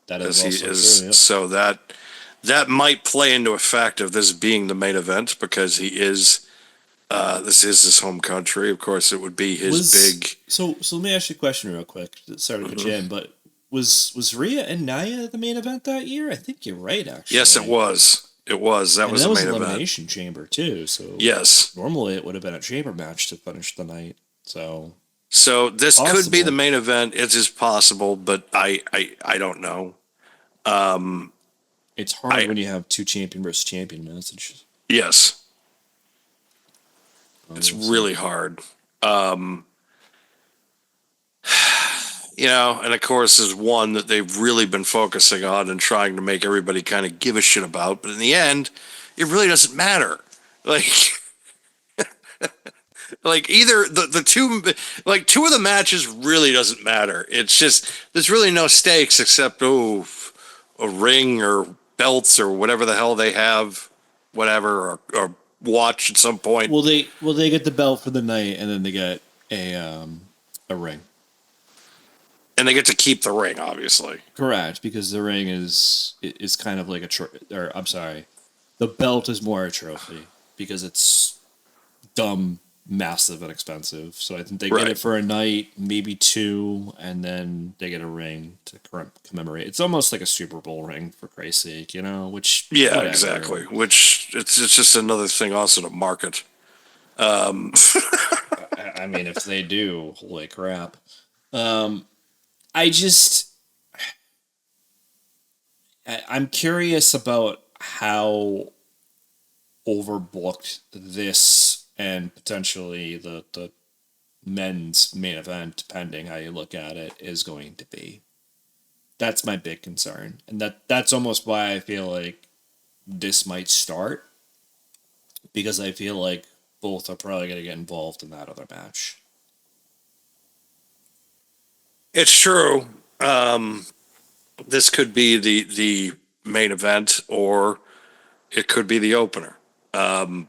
That is also true, yep. So that might play into effect of this being the main event because he is this is his home country. Of course, it would be his big. So let me ask you a question real quick. Sorry to put you in, but was Rhea and Nia the main event that year? I think you're right, actually. Yes, it was. It was. That was the main event. Elimination Chamber too. So yes, normally it would have been a chamber match to finish the night. So this could be the main event. It is possible, but I don't know. It's hard when you have 2 champion versus champion messages. Yes. It's really hard. And of course, is one that they've really been focusing on and trying to make everybody kind of give a shit about. But in the end, it really doesn't matter. Like either the 2 of the matches really doesn't matter. It's just there's really no stakes except a ring or belts or whatever the hell they have, whatever or watch at some point. Well, they get the belt for the night, and then they get a ring. And they get to keep the ring, obviously. Correct, because the ring is kind of like the belt is more a trophy because it's dumb, massive, and expensive. So I think they get it for a night, maybe 2, and then they get a ring to commemorate. It's almost like a Super Bowl ring, for Christ's sake, Which whatever. Exactly. Which it's just another thing also to market. I mean, if they do, holy crap. I'm curious about how overbooked this and potentially the men's main event, depending how you look at it, is going to be. That's my big concern. And that's almost why I feel like this might start. Because I feel like both are probably going to get involved in that other match. It's true. This could be the main event, or it could be the opener,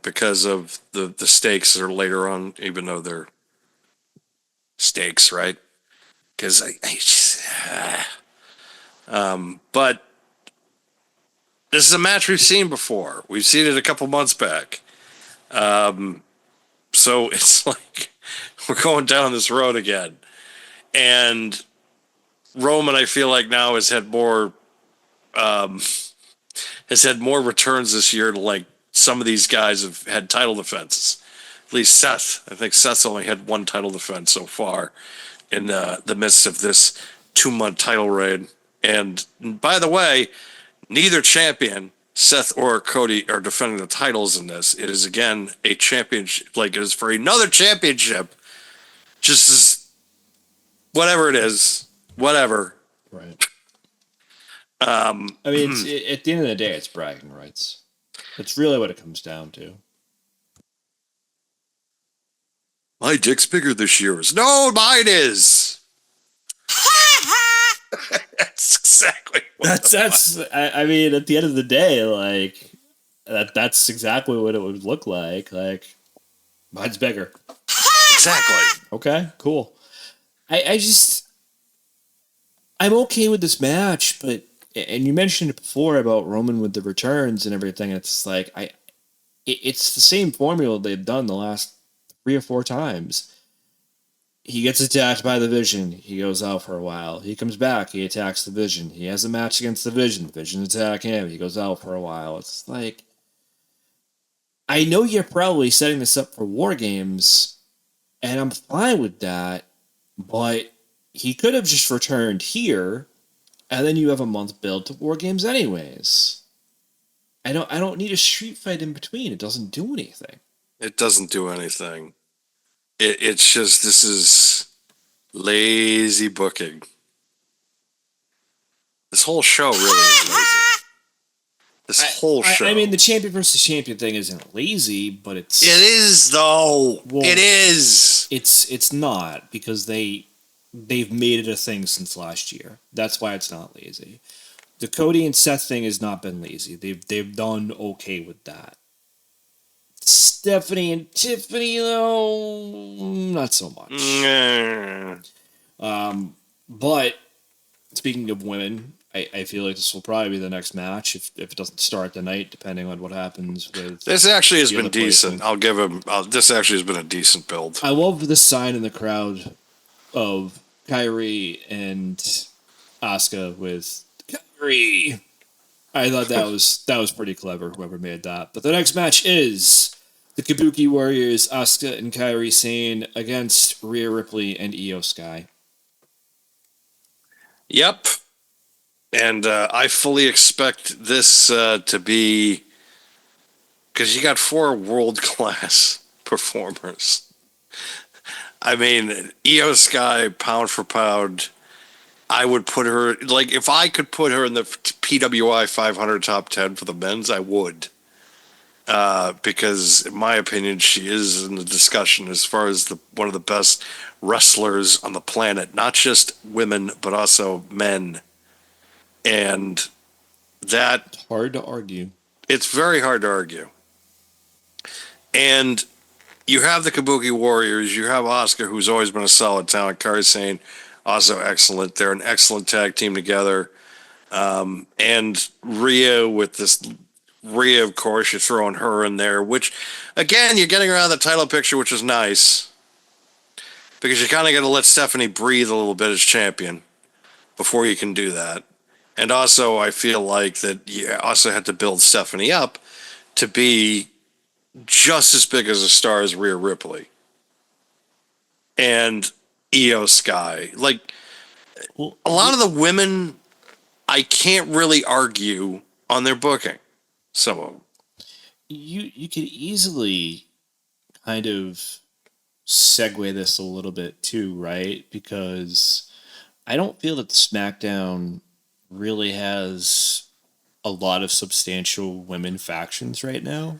because of the stakes that are later on, even though they're stakes, right? Because but this is a match we've seen before. We've seen it a couple months back. So it's like we're going down this road again. And Roman, I feel like now has had more returns this year to like some of these guys have had title defenses. At least Seth. I think Seth's only had 1 title defense so far in the midst of this 2-month title reign. And by the way, neither champion, Seth or Cody, are defending the titles in this. It is again a championship, like it is for another championship. Just as whatever it is, whatever. Right. I mean, at the end of the day, it's bragging rights. That's really what it comes down to. My dick's bigger this year. No, mine is. That's exactly what I mean, at the end of the day, like that's exactly what it would look like. Like mine's bigger. Exactly. Okay, cool. I'm okay with this match, but and you mentioned it before about Roman with the returns and everything. It's like it's the same formula they've done the last 3 or 4 times. He gets attacked by the Vision. He goes out for a while. He comes back. He attacks the Vision. He has a match against the Vision. Vision attack him. He goes out for a while. It's like, I know you're probably setting this up for War Games, and I'm fine with that, but he could have just returned here, and then you have a month build to War Games anyways. I don't need a street fight in between. It doesn't do anything. It doesn't do anything. It's just, this is lazy booking. This whole show really is lazy. This whole show. I mean, the champion versus champion thing isn't lazy, but it's... It is, though. Well, it is. It's not, because they've made it a thing since last year. That's why it's not lazy. The Cody and Seth thing has not been lazy. They've done okay with that. Stephanie and Tiffany, though, not so much. But speaking of women, I feel like this will probably be the next match if it doesn't start tonight, depending on what happens with. This actually has the been other decent. placement. I'll give him. This actually has been a decent build. I love the sign in the crowd of Kyrie and Asuka with Kyrie. I thought that was pretty clever, whoever made that. But the next match is the Kabuki Warriors, Asuka and Kyrie Sane against Rhea Ripley and Io Sky. Yep. And I fully expect this to be, because you got 4 world-class performers. I mean, Io Sky, pound for pound, I would put her, like, if I could put her in the PWI 500 top 10 for the men's, I would. Because, in my opinion, she is in the discussion as far as one of the best wrestlers on the planet. Not just women, but also men. And that... Hard to argue. It's very hard to argue. And you have the Kabuki Warriors. You have Asuka, who's always been a solid talent. Kairi Sane, also excellent. They're an excellent tag team together. And Rhea with this... Rhea, of course, you're throwing her in there, which, again, you're getting her out of the title picture, which is nice. Because you kind of got to let Stephanie breathe a little bit as champion before you can do that. And also, I feel like that you also had to build Stephanie up to be just as big as a star as Rhea Ripley. And Io Sky. Like, a lot of the women, I can't really argue on their booking. Some of them. You could easily kind of segue this a little bit too, right? Because I don't feel that SmackDown really has a lot of substantial women factions right now.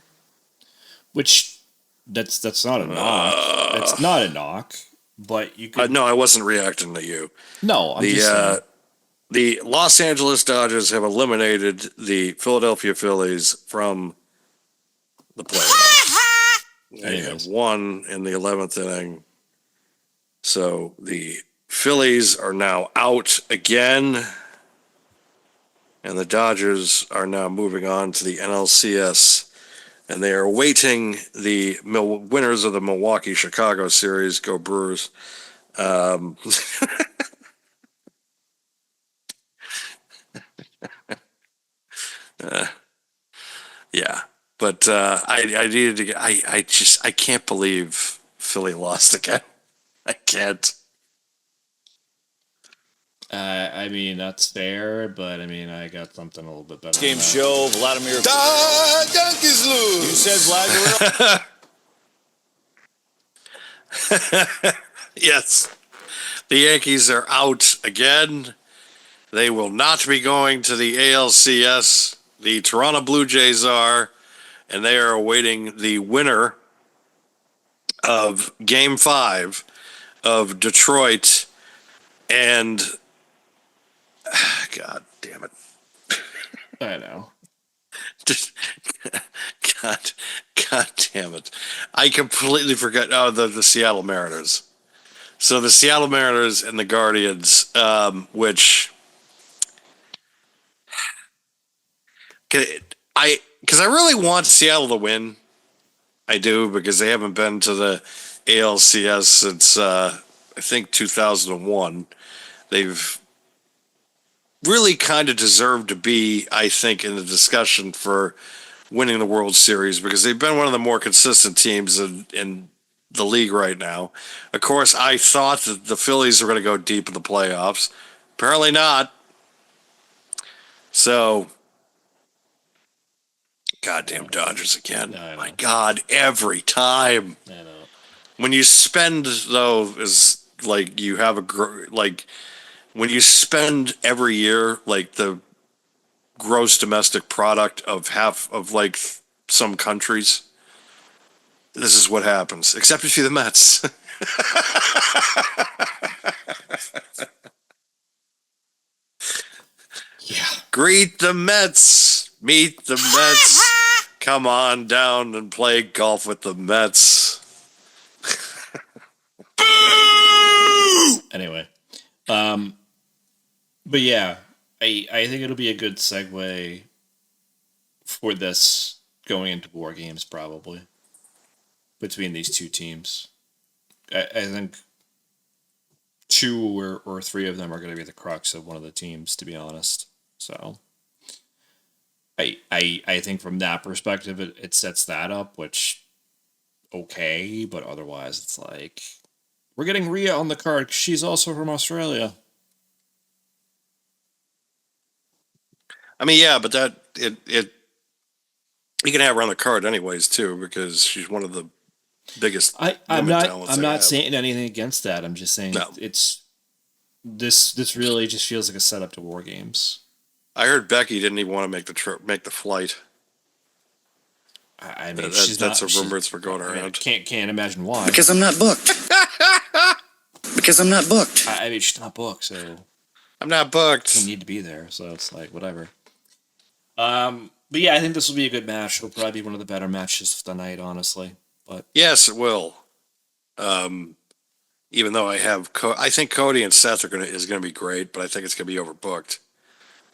Which that's not a knock. That's not a knock. But you could No, I wasn't reacting to you. No, I'm just saying. The Los Angeles Dodgers have eliminated the Philadelphia Phillies from the playoffs. They have won in the 11th inning. So the Phillies are now out again. And the Dodgers are now moving on to the NLCS. And they are awaiting the winners of the Milwaukee-Chicago series. Go Brewers. Yeah, but I needed to get. I can't believe Philly lost again. I can't. I mean, that's fair, but I mean, I got something a little bit better. Game show, Vladimir. Yankees lose. You said Vladimir. Yes, the Yankees are out again. They will not be going to the ALCS. The Toronto Blue Jays are, and they are awaiting the winner of Game 5 of Detroit and... God damn it. I know. God damn it. I completely forgot. Oh, the Seattle Mariners. So the Seattle Mariners and the Guardians, which because I really want Seattle to win. I do, because they haven't been to the ALCS since I think 2001. They've really kind of deserved to be, I think, in the discussion for winning the World Series, because they've been one of the more consistent teams in the league right now. Of course, I thought that the Phillies were going to go deep in the playoffs. Apparently not. So, goddamn Dodgers again. My God, every time. I know. When you spend, though, is like you have when you spend every year like the gross domestic product of half of like some countries, this is what happens. Except if you're the Mets. Yeah. Greet the Mets. Meet the Mets. Come on down and play golf with the Mets. Anyway, but yeah, I think it'll be a good segue for this going into War Games, probably, between these two teams. I think two or three of them are going to be the crux of one of the teams, to be honest. So I think from that perspective, it sets that up, which, okay, but otherwise it's like, we're getting Rhea on the card 'cause she's also from Australia. I mean, yeah, but that it you can have her on the card anyways too, because she's one of the biggest. I'm women talents not they have. saying anything against that. I'm just saying No. it's this really just feels like a setup to War Games. I heard Becky didn't even want to make the trip, make the flight. I mean, she's that's not, a rumor that's going I mean, around. can't imagine why. Because I'm not booked. Because I'm not booked. I mean, she's not booked, so I'm not booked. doesn't need to be there. So it's like whatever. But yeah, I think this will be a good match. It'll probably be one of the better matches of the night, honestly. But Yes, it will. Even though I think Cody and Seth is gonna be great, but I think it's gonna be overbooked.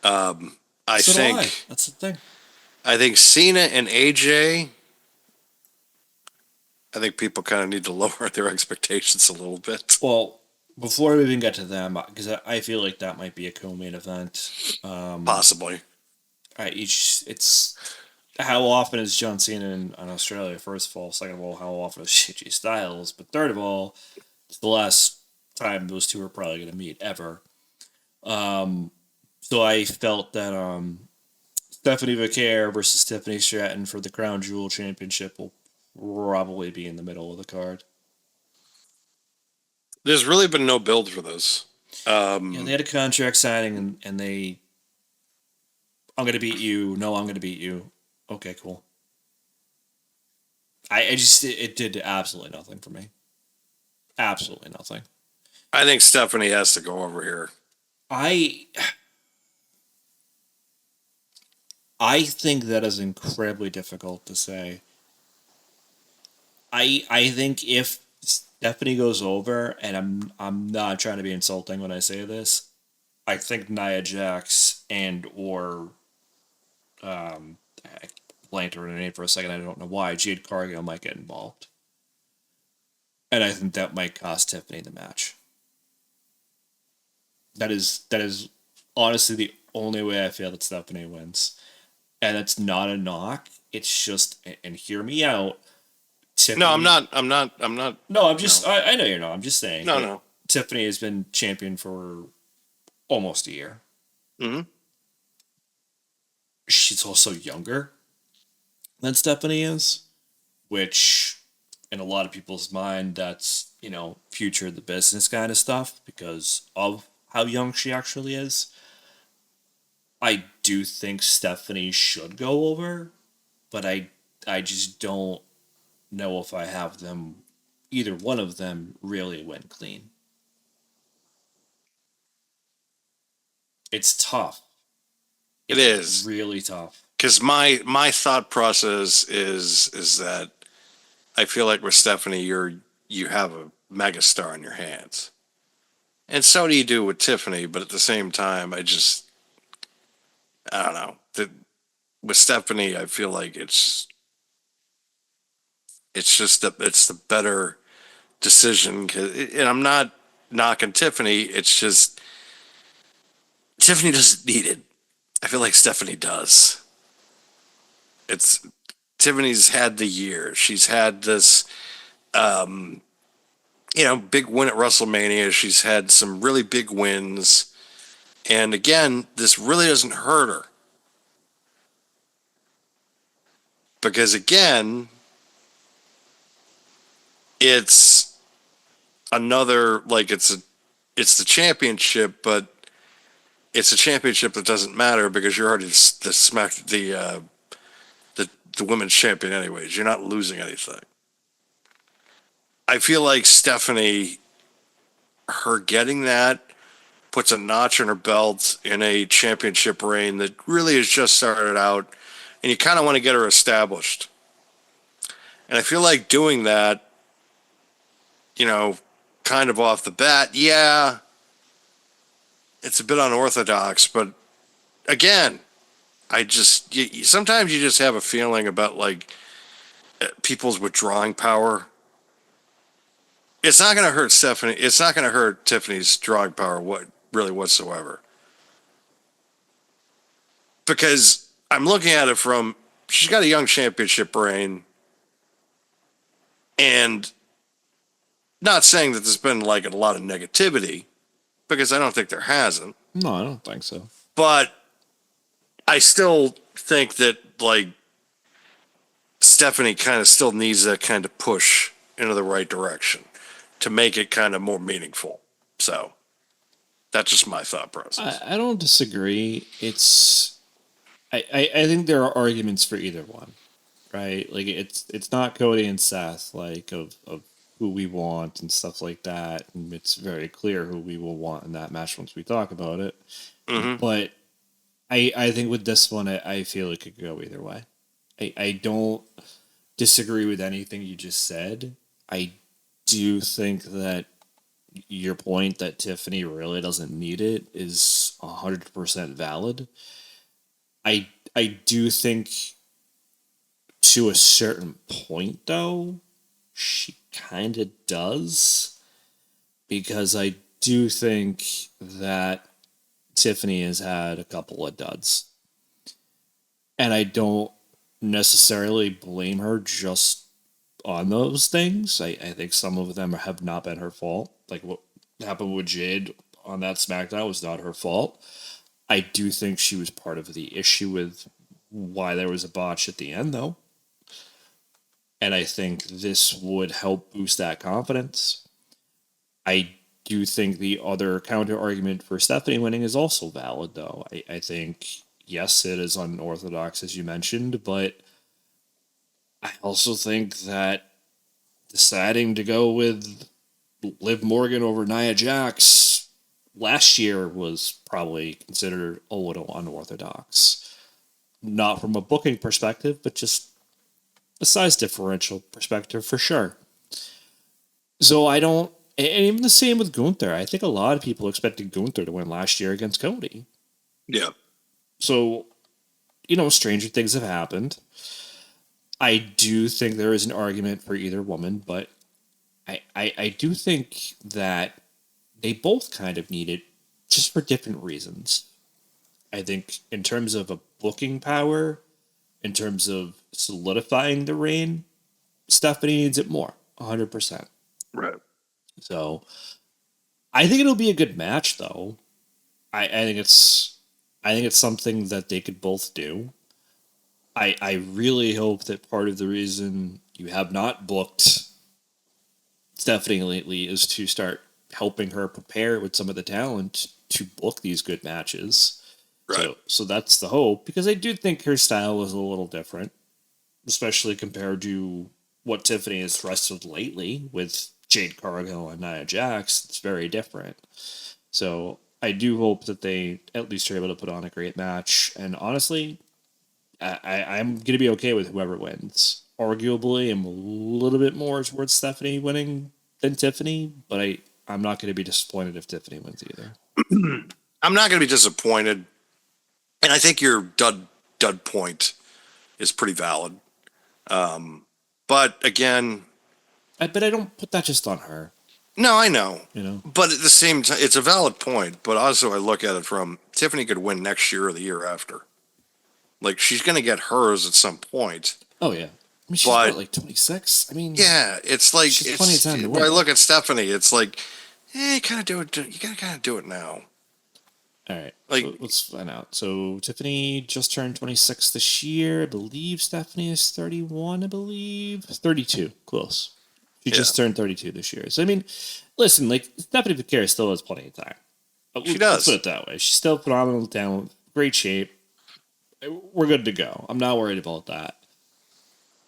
I so think do I. That's the thing. I think Cena and AJ. I think people kind of need to lower their expectations a little bit. Well, before we even get to them, because I feel like that might be a co-main event. Possibly. It's how often is John Cena in Australia? First of all, second of all, how often is AJ Styles? But third of all, it's the last time those two are probably going to meet ever. So I felt that Stephanie Vaquer versus Tiffany Stratton for the Crown Jewel Championship will probably be in the middle of the card. There's really been no build for this. Yeah, they had a contract signing, and they, I'm going to beat you. No, I'm going to beat you. Okay, cool. It did absolutely nothing for me. Absolutely nothing. I think Stephanie has to go over here. I think that is incredibly difficult to say. I think if Stephanie goes over, and I'm not trying to be insulting when I say this, I think Nia Jax and or I blanked her name for a second. I don't know why. Jade Cargill might get involved, and I think that might cost Tiffany the match. That is honestly the only way I feel that Stephanie wins, and it's not a knock. It's just, and hear me out. Tiffany, No, I'm not. No, I'm just. No. I know you're not. I'm just saying. No. Tiffany has been champion for almost a year. Mm-hmm. She's also younger than Stephanie is, which, in a lot of people's mind, that's, future of the business kind of stuff because of how young she actually is. I do think Stephanie should go over, but I just don't know if I have them, either one of them, really win clean. It's tough. It's really tough. Because my thought process is that I feel like with Stephanie, you have megastar in your hands. And so do you do with Tiffany, but at the same time, I don't know. With Stephanie, I feel like it's it's the better decision. And I'm not knocking Tiffany. It's just Tiffany doesn't need it. I feel like Stephanie does. It's Tiffany's had the year. She's had this, big win at WrestleMania. She's had some really big wins. And again, this really doesn't hurt her. Because again, it's another, like it's the championship, but it's a championship that doesn't matter because you're already the women's champion anyways. You're not losing anything. I feel like Stephanie, her getting that puts a notch in her belt in a championship reign that really has just started out, and you kind of want to get her established. And I feel like doing that, kind of off the bat, yeah, it's a bit unorthodox, but again, sometimes you just have a feeling about like people's withdrawing power. It's not going to hurt Stephanie. It's not going to hurt Tiffany's drawing power whatsoever. Because I'm looking at it from, she's got a young championship reign, and not saying that there's been like a lot of negativity, because I don't think there hasn't. No, I don't think so. But I still think that like Stephanie kind of still needs that kind of push into the right direction to make it kind of more meaningful. So that's just my thought process. I don't disagree. I think there are arguments for either one, right? Like it's not Cody and Seth, like of who we want and stuff like that. And it's very clear who we will want in that match once we talk about it. Mm-hmm. But I think with this one, I feel it could go either way. I don't disagree with anything you just said. I do think that your point that Tiffany really doesn't need it is 100% valid. I do think to a certain point, though, she kind of does. Because I do think that Tiffany has had a couple of duds. And I don't necessarily blame her just on those things. I think some of them have not been her fault. Like what happened with Jade on that SmackDown was not her fault. I do think she was part of the issue with why there was a botch at the end, though. And I think this would help boost that confidence. I do think the other counter argument for Stephanie winning is also valid, though. I think, yes, it is unorthodox, as you mentioned, but I also think that deciding to go with Liv Morgan over Nia Jax last year was probably considered a little unorthodox. Not from a booking perspective, but just a size differential perspective for sure. So I don't, and even the same with Gunther. I think a lot of people expected Gunther to win last year against Cody. Yeah. So, stranger things have happened. I do think there is an argument for either woman, but I do think that they both kind of need it just for different reasons. I think in terms of a booking power, in terms of solidifying the reign, Stephanie needs it more, 100%. Right. So I think it'll be a good match, though. I think it's something that they could both do. I really hope that part of the reason you have not booked Stephanie lately is to start helping her prepare with some of the talent to book these good matches. Right. So that's the hope, because I do think her style is a little different, especially compared to what Tiffany has wrestled lately with Jade Cargill and Nia Jax. It's very different. So I do hope that they at least are able to put on a great match. And honestly, I'm going to be okay with whoever wins. Arguably, I'm a little bit more towards Stephanie winning than Tiffany, but I'm not going to be disappointed if Tiffany wins either. I'm not going to be disappointed, and I think your dud point is pretty valid. But again, But I don't put that just on her. no, I know. You know, But at the same time, it's a valid point. But also, I look at it from Tiffany could win next year or the year after. Like, she's going to get hers at some point. oh yeah. I mean, she's But- what, like 26. I mean, Yeah, it's like She's plenty of time to when I win. look at Stephanie, it's like, you kind of do it. You gotta kind of do it now. All right, Like- so let's find out. So Tiffany just turned 26 this year. I believe Stephanie is 31. I believe 32. Close. She just turned 32 this year. So I mean, listen, like Stephanie Vicari still has plenty of time. She Let's does. put it that way. She's still phenomenal talent, great shape. We're good to go. I'm not worried about that.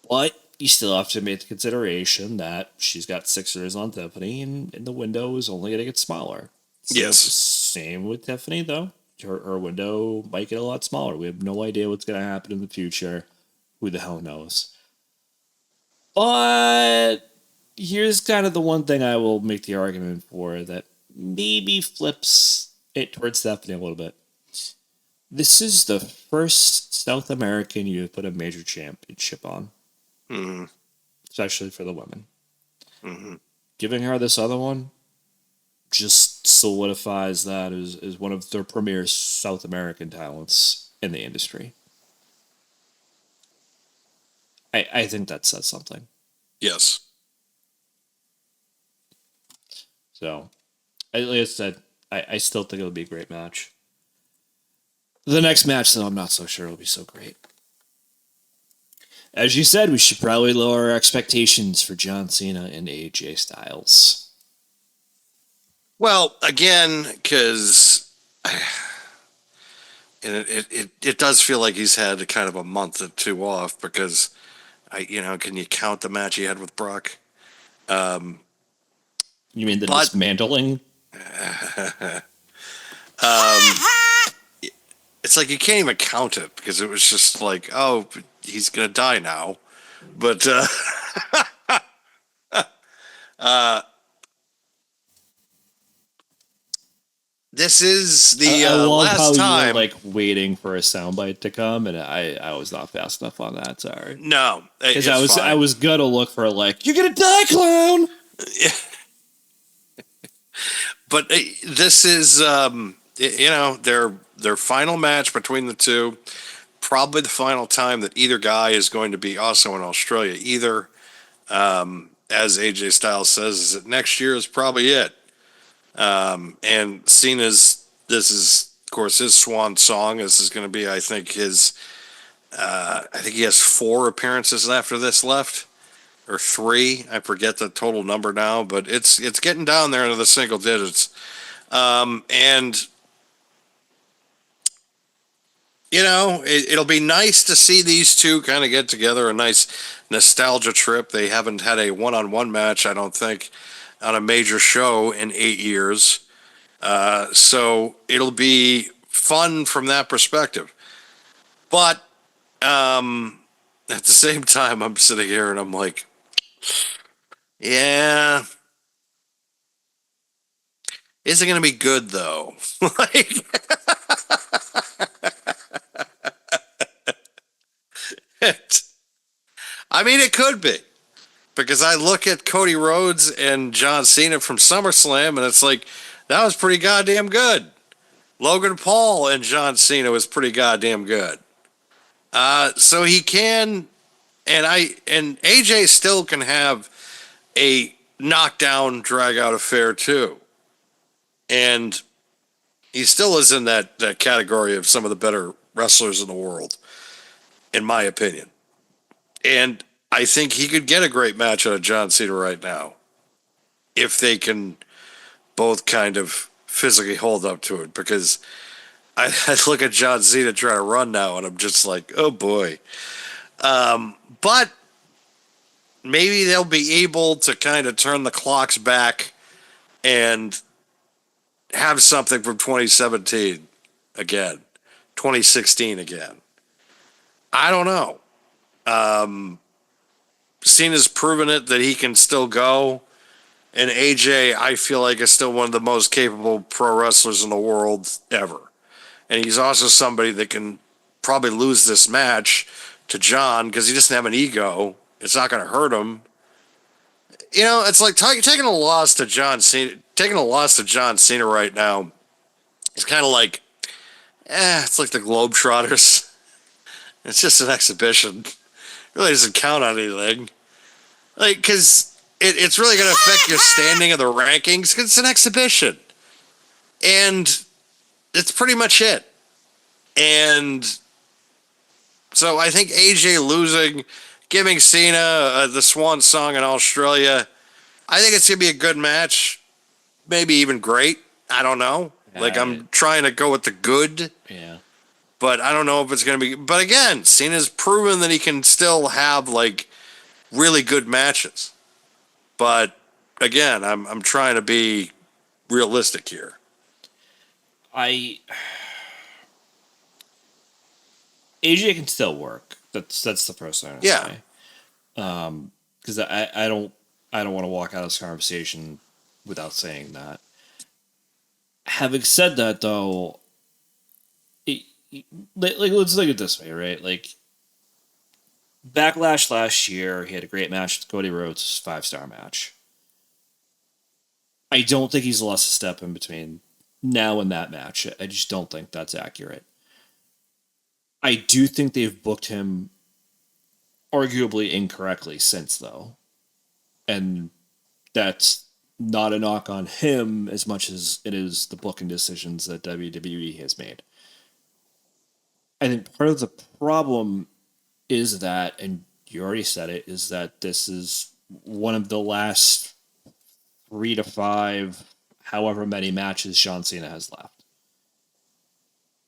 But you still have to make the consideration that she's got 6 years on Tiffany, and the window is only going to get smaller. So Yes. Same with Tiffany, though. Her window might get a lot smaller. We have no idea what's going to happen in the future. Who the hell knows? But here's kind of the one thing I will make the argument for that maybe flips it towards Stephanie a little bit. This is the first South American you have put a major championship on, especially for the women. Giving her this other one just solidifies that as one of their premier South American talents in the industry. I think that says something. Yes. So, like I said, I still think it'll be a great match. The next match, though, I'm not so sure it'll be so great. As you said, we should probably lower our expectations for John Cena and AJ Styles. Well, again, because it does feel like he's had kind of a month or two off because can you count the match he had with Brock? You mean the But- dismantling? It's like you can't even count it because it was just like, oh, he's gonna die now. But this is the I love how last you time. were, like waiting for a soundbite to come, and I was not fast enough on that. Sorry, No, because it's I fine. was gonna look for like you're gonna die, clown. But this is their final match between the two. Probably the final time that either guy is going to be also in Australia. Either, as AJ Styles says, is that next year is probably it. And Cena's, this is of course his swan song. This is going to be, I think his. I think he has 4 appearances after this left. Or 3, I forget the total number now, but it's getting down there into the single digits, and it'll be nice to see these two kind of get together, a nice nostalgia trip. They haven't had a one-on-one match, I don't think, on a major show in 8 years, so it'll be fun from that perspective. But at the same time, I'm sitting here and I'm like, yeah. Is it going to be good, though? I mean, it could be. Because I look at Cody Rhodes and John Cena from SummerSlam, and it's like, that was pretty goddamn good. Logan Paul and John Cena was pretty goddamn good. So he can, and AJ still can have a knockdown, drag out affair too. And he still is in that category of some of the better wrestlers in the world, in my opinion. And I think he could get a great match out of John Cena right now, if they can both kind of physically hold up to it. Because I look at John Cena trying to run now, and I'm just like, oh boy. But maybe they'll be able to kind of turn the clocks back and have something from 2017 again, 2016 again. I don't know. Cena's proven it that he can still go. And AJ, I feel like, is still one of the most capable pro wrestlers in the world ever. And he's also somebody that can probably lose this match to John because he doesn't have an ego. It's not going to hurt him. You know, it's like taking a loss to John Cena. Taking a loss to John Cena right now, it's kind of like, it's like the Globetrotters. It's just an exhibition. It really doesn't count on anything. Like, because it's really going to affect your standing of the rankings because it's an exhibition. And it's pretty much it. And so I think AJ losing, giving Cena the swan song in Australia, I think it's going to be a good match. Maybe even great. I don't know. Like, I'm trying to go with the good. Yeah. But I don't know if it's going to be. But again, Cena's proven that he can still have, like, really good matches. But again, I'm trying to be realistic here. AJ can still work. That's the first thing I say. Because I don't want to walk out of this conversation without saying that. Having said that, though, let's look at it this way, right? Like, Backlash last year, he had a great match with Cody Rhodes, 5-star match. I don't think he's lost a step in between now and that match. I just don't think that's accurate. I do think they've booked him arguably incorrectly since, though. And that's not a knock on him as much as it is the booking decisions that WWE has made. I think part of the problem is that, and you already said it, is that this is one of the last 3 to 5, however many matches John Cena has left.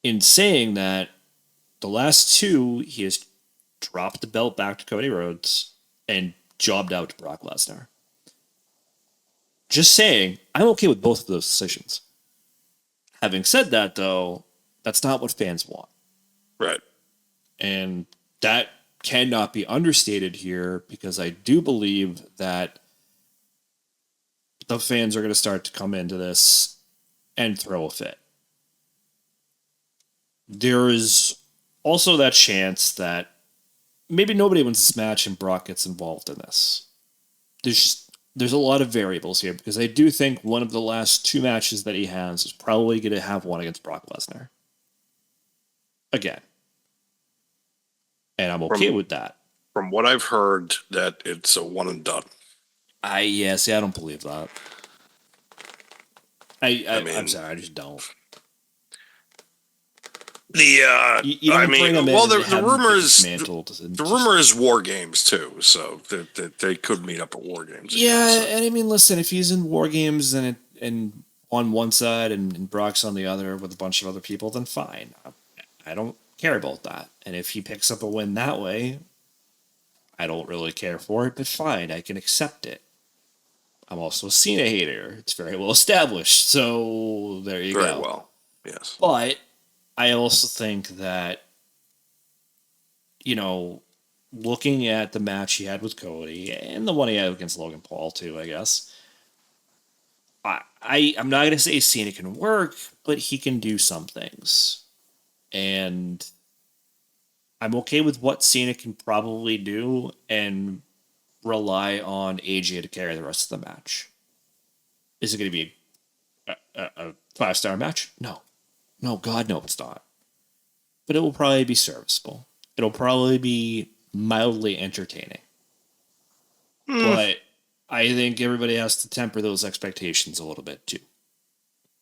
In saying that, the last 2, he has dropped the belt back to Cody Rhodes and jobbed out to Brock Lesnar. Just saying, I'm okay with both of those decisions. Having said that, though, that's not what fans want. Right. And that cannot be understated here because I do believe that the fans are going to start to come into this and throw a fit. There is also that chance that maybe nobody wins this match and Brock gets involved in this. There's a lot of variables here because I do think one of the last 2 matches that he has is probably going to have one against Brock Lesnar. Again. And I'm okay with that. From what I've heard, that it's a one and done. I don't believe that. I'm sorry, I just don't. The rumor is War Games too, so that they could meet up at War Games. Yeah, and I mean, listen, if he's in War Games and on one side and Brock's on the other with a bunch of other people, then fine. I don't care about that. And if he picks up a win that way, I don't really care for it, but fine, I can accept it. I'm also a Cena hater. It's very well established, so there you go. Very well, yes. But I also think that, looking at the match he had with Cody and the one he had against Logan Paul too, I guess, I'm not going to say Cena can work, but he can do some things. And I'm okay with what Cena can probably do and rely on AJ to carry the rest of the match. Is it going to be a 5-star match? No. No, God, no, it's not. But it will probably be serviceable. It'll probably be mildly entertaining. But I think everybody has to temper those expectations a little bit, too.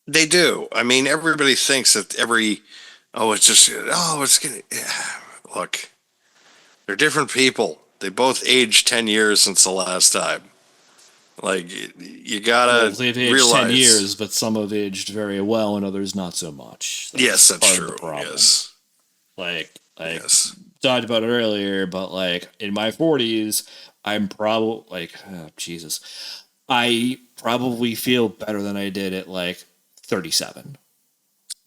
They do. I mean, everybody thinks that look, they're different people. They both aged 10 years since the last time. Like, you gotta they've aged realize 10 years, but some have aged very well and others not so much. That's true. Yes. Like, talked about it earlier, but like in my 40s, I'm probably I probably feel better than I did at like 37.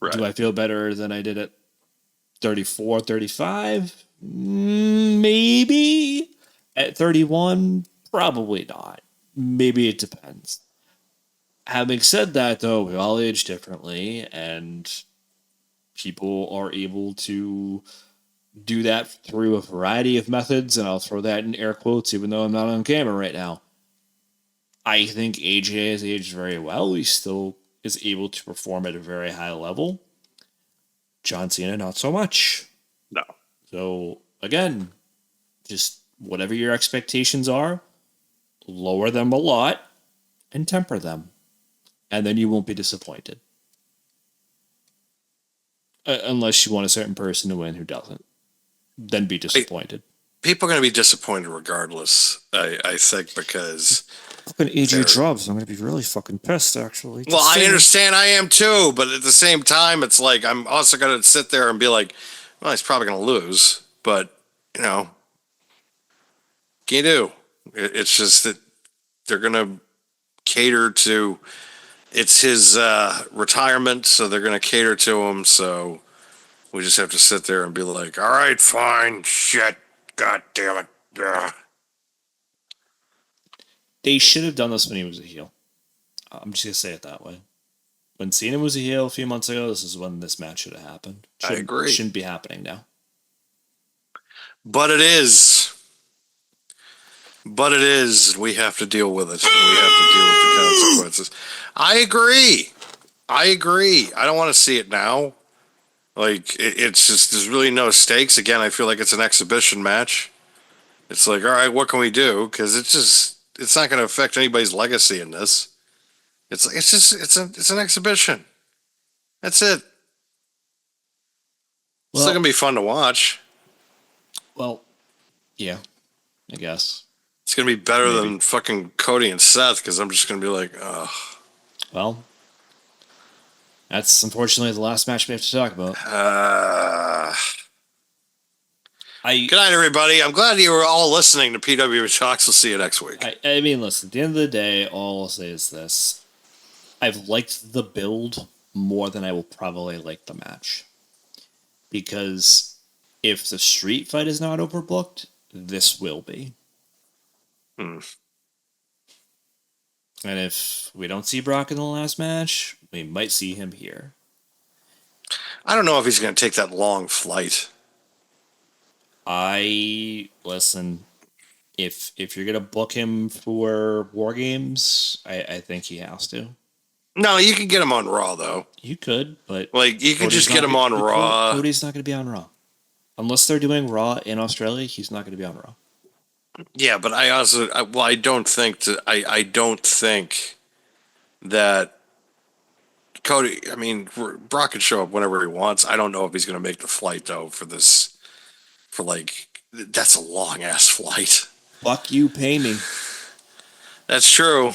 Right. Do I feel better than I did at 34, 35? Maybe. At 31, probably not. maybe it depends. Having said that, though, we all age differently, and people are able to do that through a variety of methods, and I'll throw that in air quotes, even though I'm not on camera right now. I think AJ has aged very well. He still is able to perform at a very high level. John Cena, not so much. No. So, again, just whatever your expectations are, lower them a lot and temper them. And then you won't be disappointed. Unless you want a certain person to win who doesn't. Then be disappointed. People are going to be disappointed regardless, I think, because... Fucking AJ Drops, I'm going to be really fucking pissed, actually. Well, I understand I am too, but at the same time, it's like, I'm also going to sit there and be like, well, he's probably going to lose, but, you know, can you do? It's just that they're going to cater to... It's his retirement, so they're going to cater to him. So we just have to sit there and be like, all right, fine, shit, god damn it. Ugh. They should have done this when he was a heel. I'm just going to say it that way. When Cena was a heel a few months ago, this is when this match should have happened. I agree. Shouldn't be happening now. But it is. But it is. We have to deal with it. And we have to deal with the consequences. I agree. I don't want to see it now. Like, it's just, there's really no stakes. Again, I feel like it's an exhibition match. It's like, all right, what can we do? Because it's not going to affect anybody's legacy in this. It's an exhibition. That's it. It's still going to be fun to watch. Well, yeah, I guess. It's going to be better than fucking Cody and Seth, because I'm just going to be like, ugh. Well, that's unfortunately the last match we have to talk about. Good night, everybody. I'm glad you were all listening to PW Talks. We'll see you next week. I mean, listen, at the end of the day, all I'll say is this. I've liked the build more than I will probably like the match. Because if the street fight is not overbooked, this will be. And if we don't see Brock in the last match, we might see him here. I don't know if he's going to take that long flight. Listen, if you're going to book him for War Games, I think he has to. No, you can get him on Raw, though. You could, but... Like, you could just get him on Raw. Cody's not going to be on Raw. Unless they're doing Raw in Australia, he's not going to be on Raw. Yeah, but I don't think that Cody, I mean, Brock can show up whenever he wants. I don't know if he's going to make the flight, though, that's a long ass flight. Fuck you, pay me. That's true.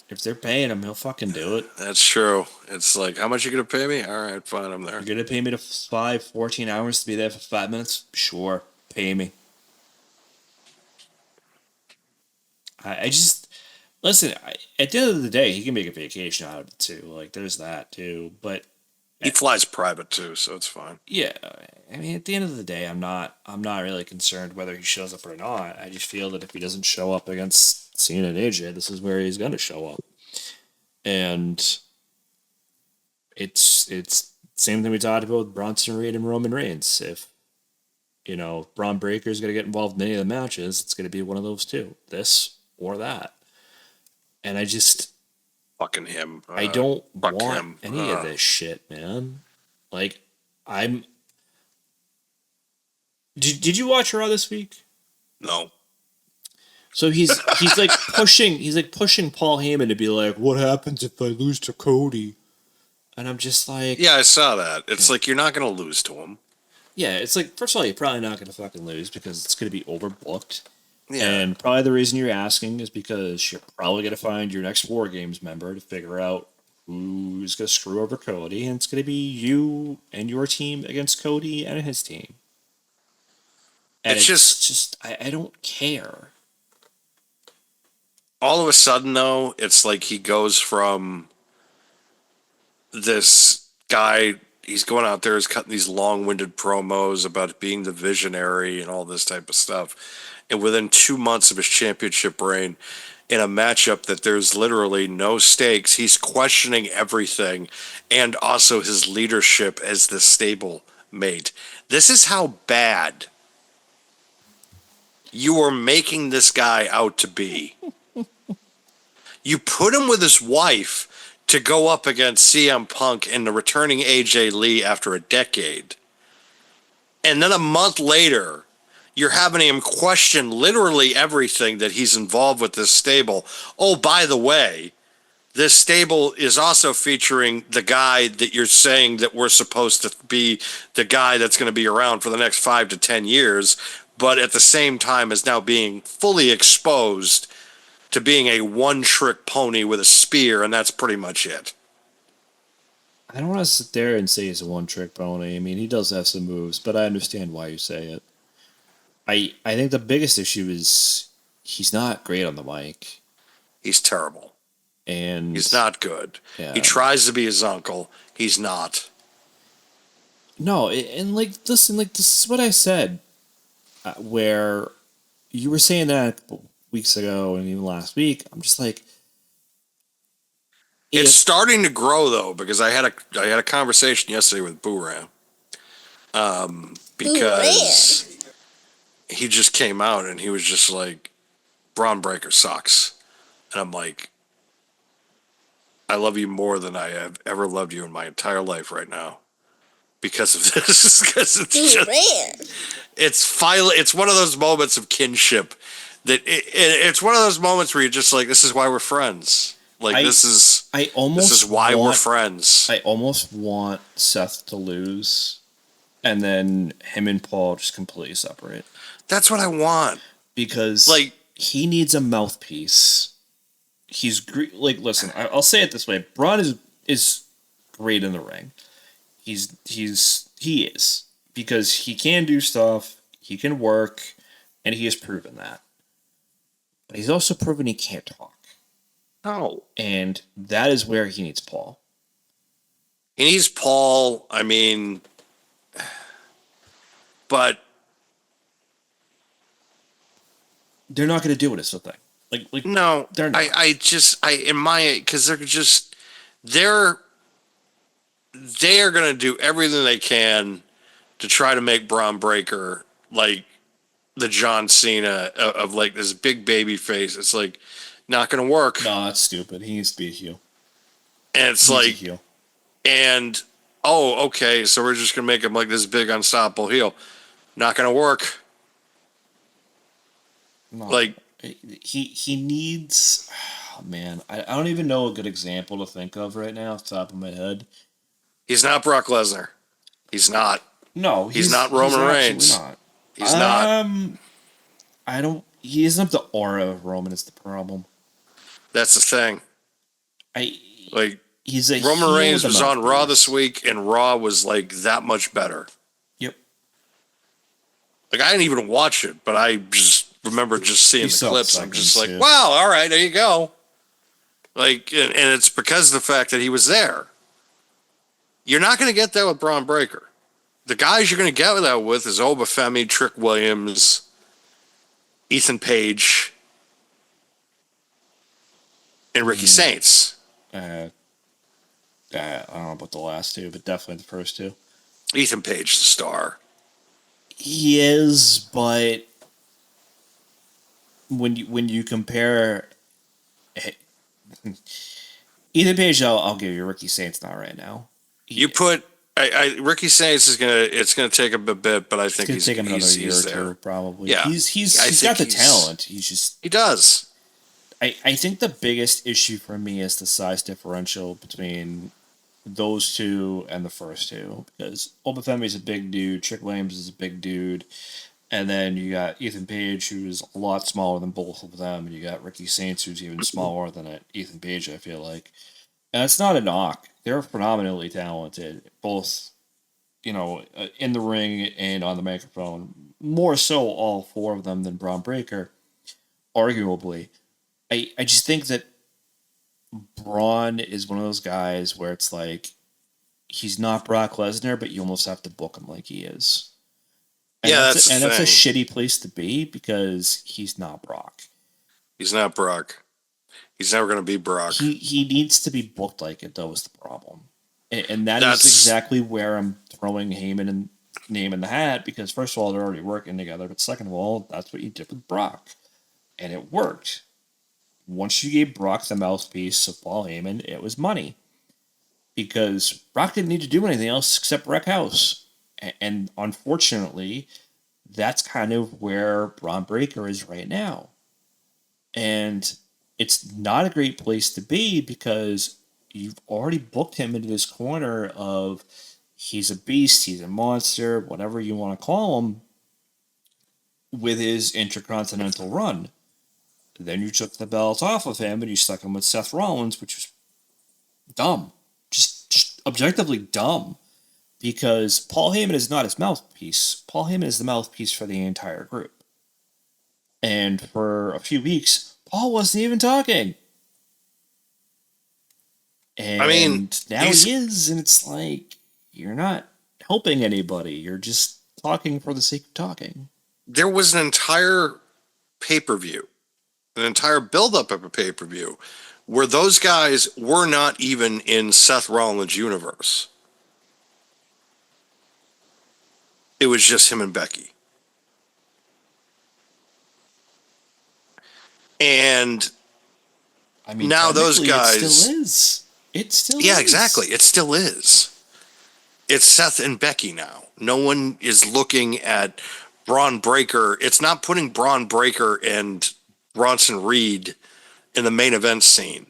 If they're paying him, he'll fucking do it. That's true. It's like, how much are you going to pay me? All right, fine, I'm there. You're going to pay me to 14 hours to be there for 5 minutes? Sure, pay me. I just... Listen, at the end of the day, he can make a vacation out of it, too. Like, there's that, too. But... He flies private, too, so it's fine. Yeah, I mean, at the end of the day, I'm not really concerned whether he shows up or not. I just feel that if he doesn't show up against Cena and AJ, this is where he's going to show up. And it's same thing we talked about with Bronson Reed and Roman Reigns. If, Braun Breaker's going to get involved in any of the matches, it's going to be one of those two. This or that. And I just... Fucking him. I don't want any of this shit, man. Like, Did you watch Raw this week? No. So he's like pushing Paul Heyman to be like, what happens if I lose to Cody? And I'm just like... Yeah, I saw that. It's like, you're not going to lose to him. Yeah, it's like, first of all, you're probably not going to fucking lose because it's going to be overbooked. Yeah. And probably the reason you're asking is because you're probably going to find your next War Games member to figure out who's going to screw over Cody. And it's going to be you and your team against Cody and his team. And it's just I don't care. All of a sudden, though, it's like he goes from this guy, he's going out there, he's cutting these long-winded promos about being the visionary and all this type of stuff. And within 2 months of his championship reign, in a matchup that there's literally no stakes, he's questioning everything and also his leadership as the stable mate. This is how bad you are making this guy out to be. You put him with his wife to go up against CM Punk and the returning AJ Lee after a decade. And then a month later, you're having him question literally everything that he's involved with this stable. Oh, by the way, this stable is also featuring the guy that you're saying that we're supposed to be the guy that's going to be around for the next 5 to 10 years, but at the same time is now being fully exposed to being a one-trick pony with a spear, and that's pretty much it. I don't want to sit there and say he's a one-trick pony. I mean, he does have some moves, but I understand why you say it. I think the biggest issue is he's not great on the mic. He's terrible. And he's not good. Yeah. He tries to be his uncle. He's not. No, and listen, this is what I said, where you were saying that a couple weeks ago and even last week. I'm just like, it's starting to grow though, because I had a conversation yesterday with Booram, because he just came out and he was just like, Braun Breaker sucks, and I'm like, I love you more than I have ever loved you in my entire life right now, because of this. Because it's one of those moments of kinship that it's one of those moments where you're just like, this is why we're friends. Like this is why we're friends. I almost want Seth to lose, and then him and Paul just completely separate. That's what I want, because he needs a mouthpiece. He's listen. I'll say it this way: Braun is great in the ring. He is, because he can do stuff. He can work, and he has proven that. But he's also proven he can't talk. No. And that is where he needs Paul. He needs Paul, I mean, but they're not going to do it, is the thing. No, they're not. They are going to do everything they can to try to make Braun Breaker like the John Cena of like this big baby face. It's like not going to work. No, that's stupid. He needs to be a heel. And it's like, and okay, so we're just going to make him like this big unstoppable heel. Not going to work. No, he needs. Oh, man, I don't even know a good example to think of right now off the top of my head. He's not Brock Lesnar. He's not. No, he's not Roman Reigns. Not. He's not. I don't. He doesn't have the aura of Roman. Is the problem? That's the thing. He's a Roman Reigns was on Raw this week, and Raw was like that much better. Yep. Like I didn't even watch it, but I just remember just seeing the clips. I'm just like, too. wow, all right, there you go. Like, and it's because of the fact that he was there. You're not going to get that with Braun Breaker. The guys you're going to get that with is Obafemi, Trick Williams, Ethan Page, and Ricky Saints. I don't know about the last two, but definitely the first two. Ethan Page, the star. He is, but when you compare Ethan Page, I'll give you Ricky Saints not right now. You put Ricky Saints is gonna take him a bit, but I think he's take him another year or there. two probably. Yeah, he's got the talent. He does. I think the biggest issue for me is the size differential between those two and the first two, because Obafemi is a big dude, Trick Williams is a big dude, and then you got Ethan Page, who's a lot smaller than both of them, and you got Ricky Saints, who's even smaller than Ethan Page, I feel like. And it's not a knock. They're phenomenally talented, both, in the ring and on the microphone. More so, all four of them than Braun Breaker, arguably. I just think that Braun is one of those guys where it's like, he's not Brock Lesnar, but you almost have to book him like he is. And Yeah, that's that's the a thing. shitty place to be because he's not Brock. He's not Brock. He's never going to be Brock. He needs to be booked like it, though, is the problem. And that That's- is exactly where I'm throwing Heyman and name in the hat, because first of all, they're already working together, but second of all, that's what you did with Brock. And it worked. Once you gave Brock the mouthpiece of Paul Heyman, it was money. Because Brock didn't need to do anything else except wreck house. And unfortunately, that's kind of where Braun Breaker is right now. And it's not a great place to be because you've already booked him into this corner of he's a beast, he's a monster, whatever you want to call him, with his Intercontinental run. Then you took the belt off of him and you stuck him with Seth Rollins, which was dumb. Just objectively dumb. Because Paul Heyman is not his mouthpiece. Paul Heyman is the mouthpiece for the entire group. And for a few weeks, Paul wasn't even talking. And I mean, now he is, and it's like, you're not helping anybody. You're just talking for the sake of talking. There was an entire pay-per-view, an entire build-up of a pay-per-view, where those guys were not even in Seth Rollins' universe. It was just him and Becky. And I mean, now those technically, guys... It still is. It still is. Yeah, exactly. It still is. It's Seth and Becky now. No one is looking at Braun Breaker. It's not putting Braun Breaker and Bronson Reed in the main event scene.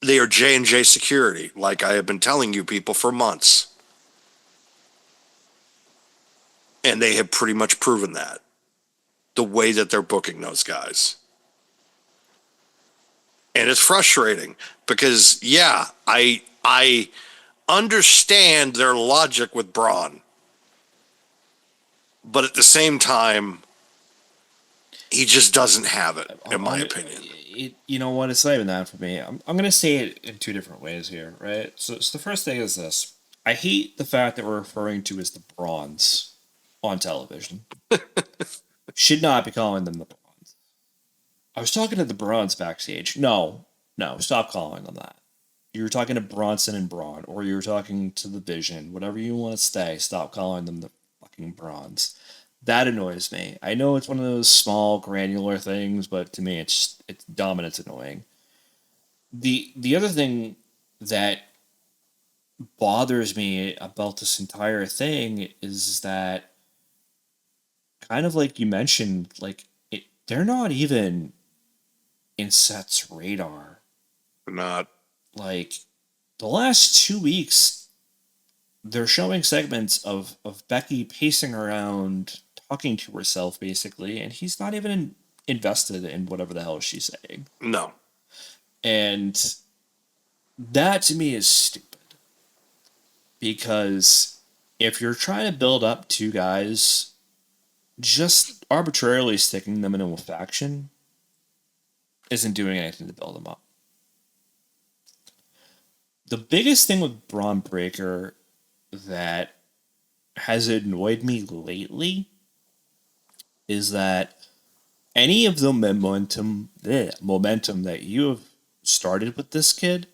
They are J&J security, like I have been telling you people for months. And they have pretty much proven that. The way that they're booking those guys. And it's frustrating because, yeah, I understand their logic with Braun. But at the same time, he just doesn't have it, in my opinion. You know what? It's not even that for me. I'm going to say it in two different ways here, right? So the first thing is this. I hate the fact that we're referring to as the Brawns on television. Should not be calling them the Brawns. I was talking to the Brawns backstage. No, stop calling them that. You were talking to Bronson and Braun, or you were talking to the Vision, whatever you want to say. Stop calling them the fucking Brawns. That annoys me. I know it's one of those small, granular things, but to me, it's dumb and it's annoying. The other thing that bothers me about this entire thing is that, kind of like you mentioned, like they're not even in Seth's radar. Not. Like, the last 2 weeks, they're showing segments of Becky pacing around, talking to herself, basically, and he's not even invested in whatever the hell she's saying. No. And that, to me, is stupid. Because if you're trying to build up two guys, just arbitrarily sticking them in a faction isn't doing anything to build them up. The biggest thing with Braun Breaker that has annoyed me lately is that any of the momentum that you have started with this kid,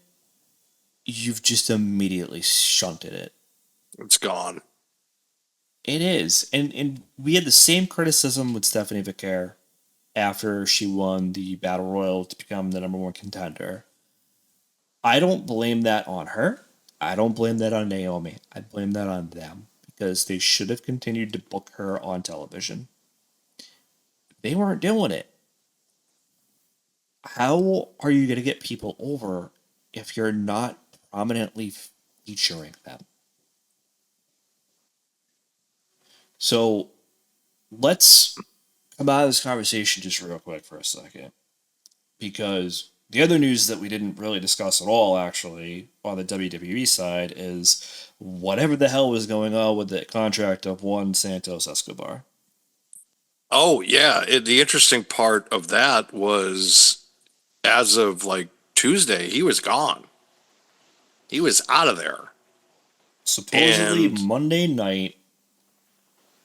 you've just immediately shunted it. It's gone. It is. And we had the same criticism with Stephanie Vicaire after she won the Battle Royal to become the number one contender. I don't blame that on her. I don't blame that on Naomi. I blame that on them because they should have continued to book her on television. They weren't doing it. How are you going to get people over if you're not prominently featuring them? So let's come out of this conversation just real quick for a second, because the other news that we didn't really discuss at all, actually, on the WWE side is whatever the hell was going on with the contract of one Santos Escobar. Oh, yeah. The interesting part of that was, as of like Tuesday, he was gone. He was out of there. Supposedly And- Monday night,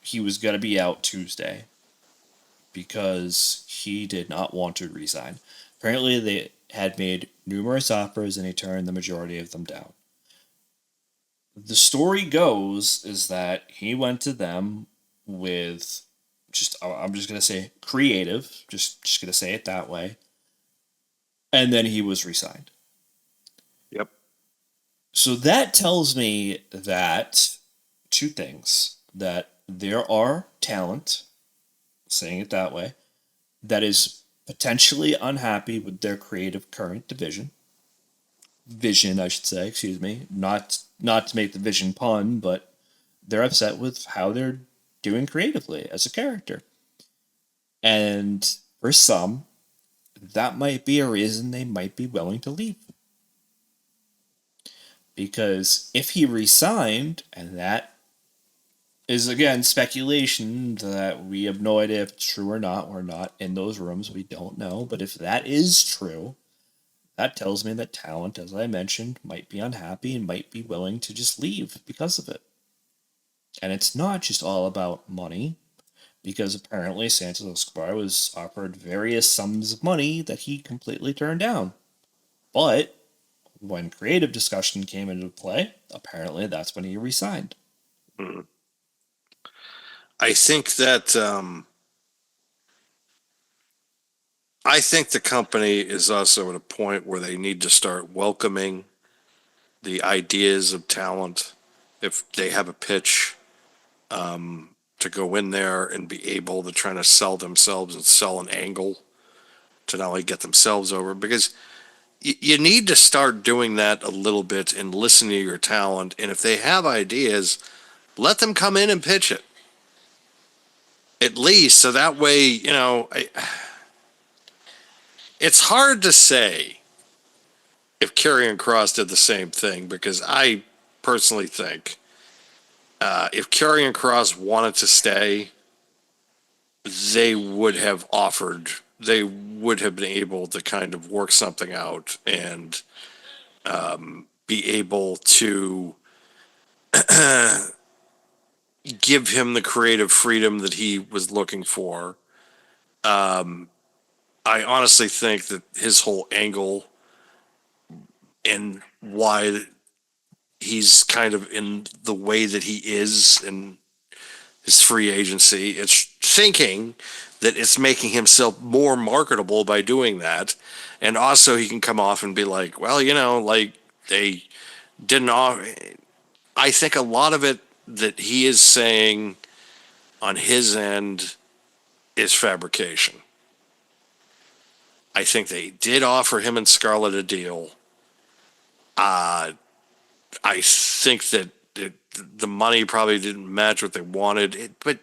he was going to be out Tuesday because he did not want to resign. Apparently, they had made numerous offers and he turned the majority of them down. The story goes is that he went to them with I'm just going to say creative, just going to say it that way. And then he was resigned. Yep. So that tells me that two things: that there are talent, saying it that way, that is potentially unhappy with their creative current vision, I should say, excuse me, not to make the vision pun, but they're upset with how they're doing creatively as a character. And for some, that might be a reason they might be willing to leave. Because if he resigned, and that is again speculation that we have no idea if it's true or not, we're not in those rooms, we don't know, but if that is true, that tells me that talent, as I mentioned, might be unhappy and might be willing to just leave because of it. And it's not just all about money, because apparently Santos Escobar was offered various sums of money that he completely turned down. But when creative discussion came into play, apparently that's when he resigned. Mm. I think that I think the company is also at a point where they need to start welcoming the ideas of talent if they have a pitch, to go in there and be able to try to sell themselves and sell an angle to not only get themselves over, because you need to start doing that a little bit and listen to your talent. And if they have ideas, let them come in and pitch it. At least, so that way, it's hard to say if Karrion Kross did the same thing, because I personally think if Karrion Kross wanted to stay, they would have been able to kind of work something out and be able to give him the creative freedom that he was looking for. I honestly think that his whole angle and why he's kind of in the way that he is in his free agency, it's thinking that it's making himself more marketable by doing that. And also he can come off and be like, well, like they didn't I think a lot of it that he is saying on his end is fabrication. I think they did offer him and Scarlett a deal. I think that the money probably didn't match what they wanted. But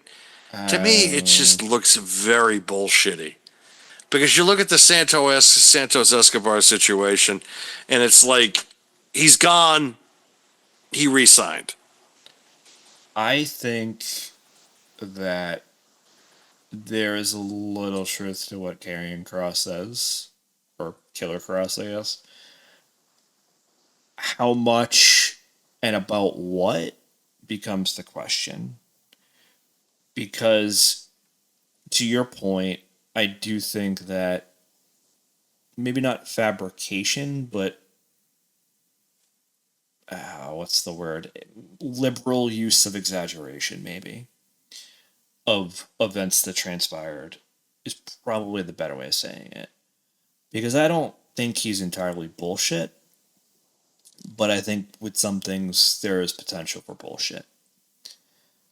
to me, it just looks very bullshitty. Because you look at the Santos Escobar situation, and it's like, he's gone, he re-signed. I think that there is a little truth to what Karrion Kross says, or Killer Kross, I guess. How much and about what becomes the question. Because, to your point, I do think that maybe not fabrication, but what's the word? Liberal use of exaggeration, maybe, of events that transpired is probably the better way of saying it. Because I don't think he's entirely bullshit, but I think with some things there is potential for bullshit.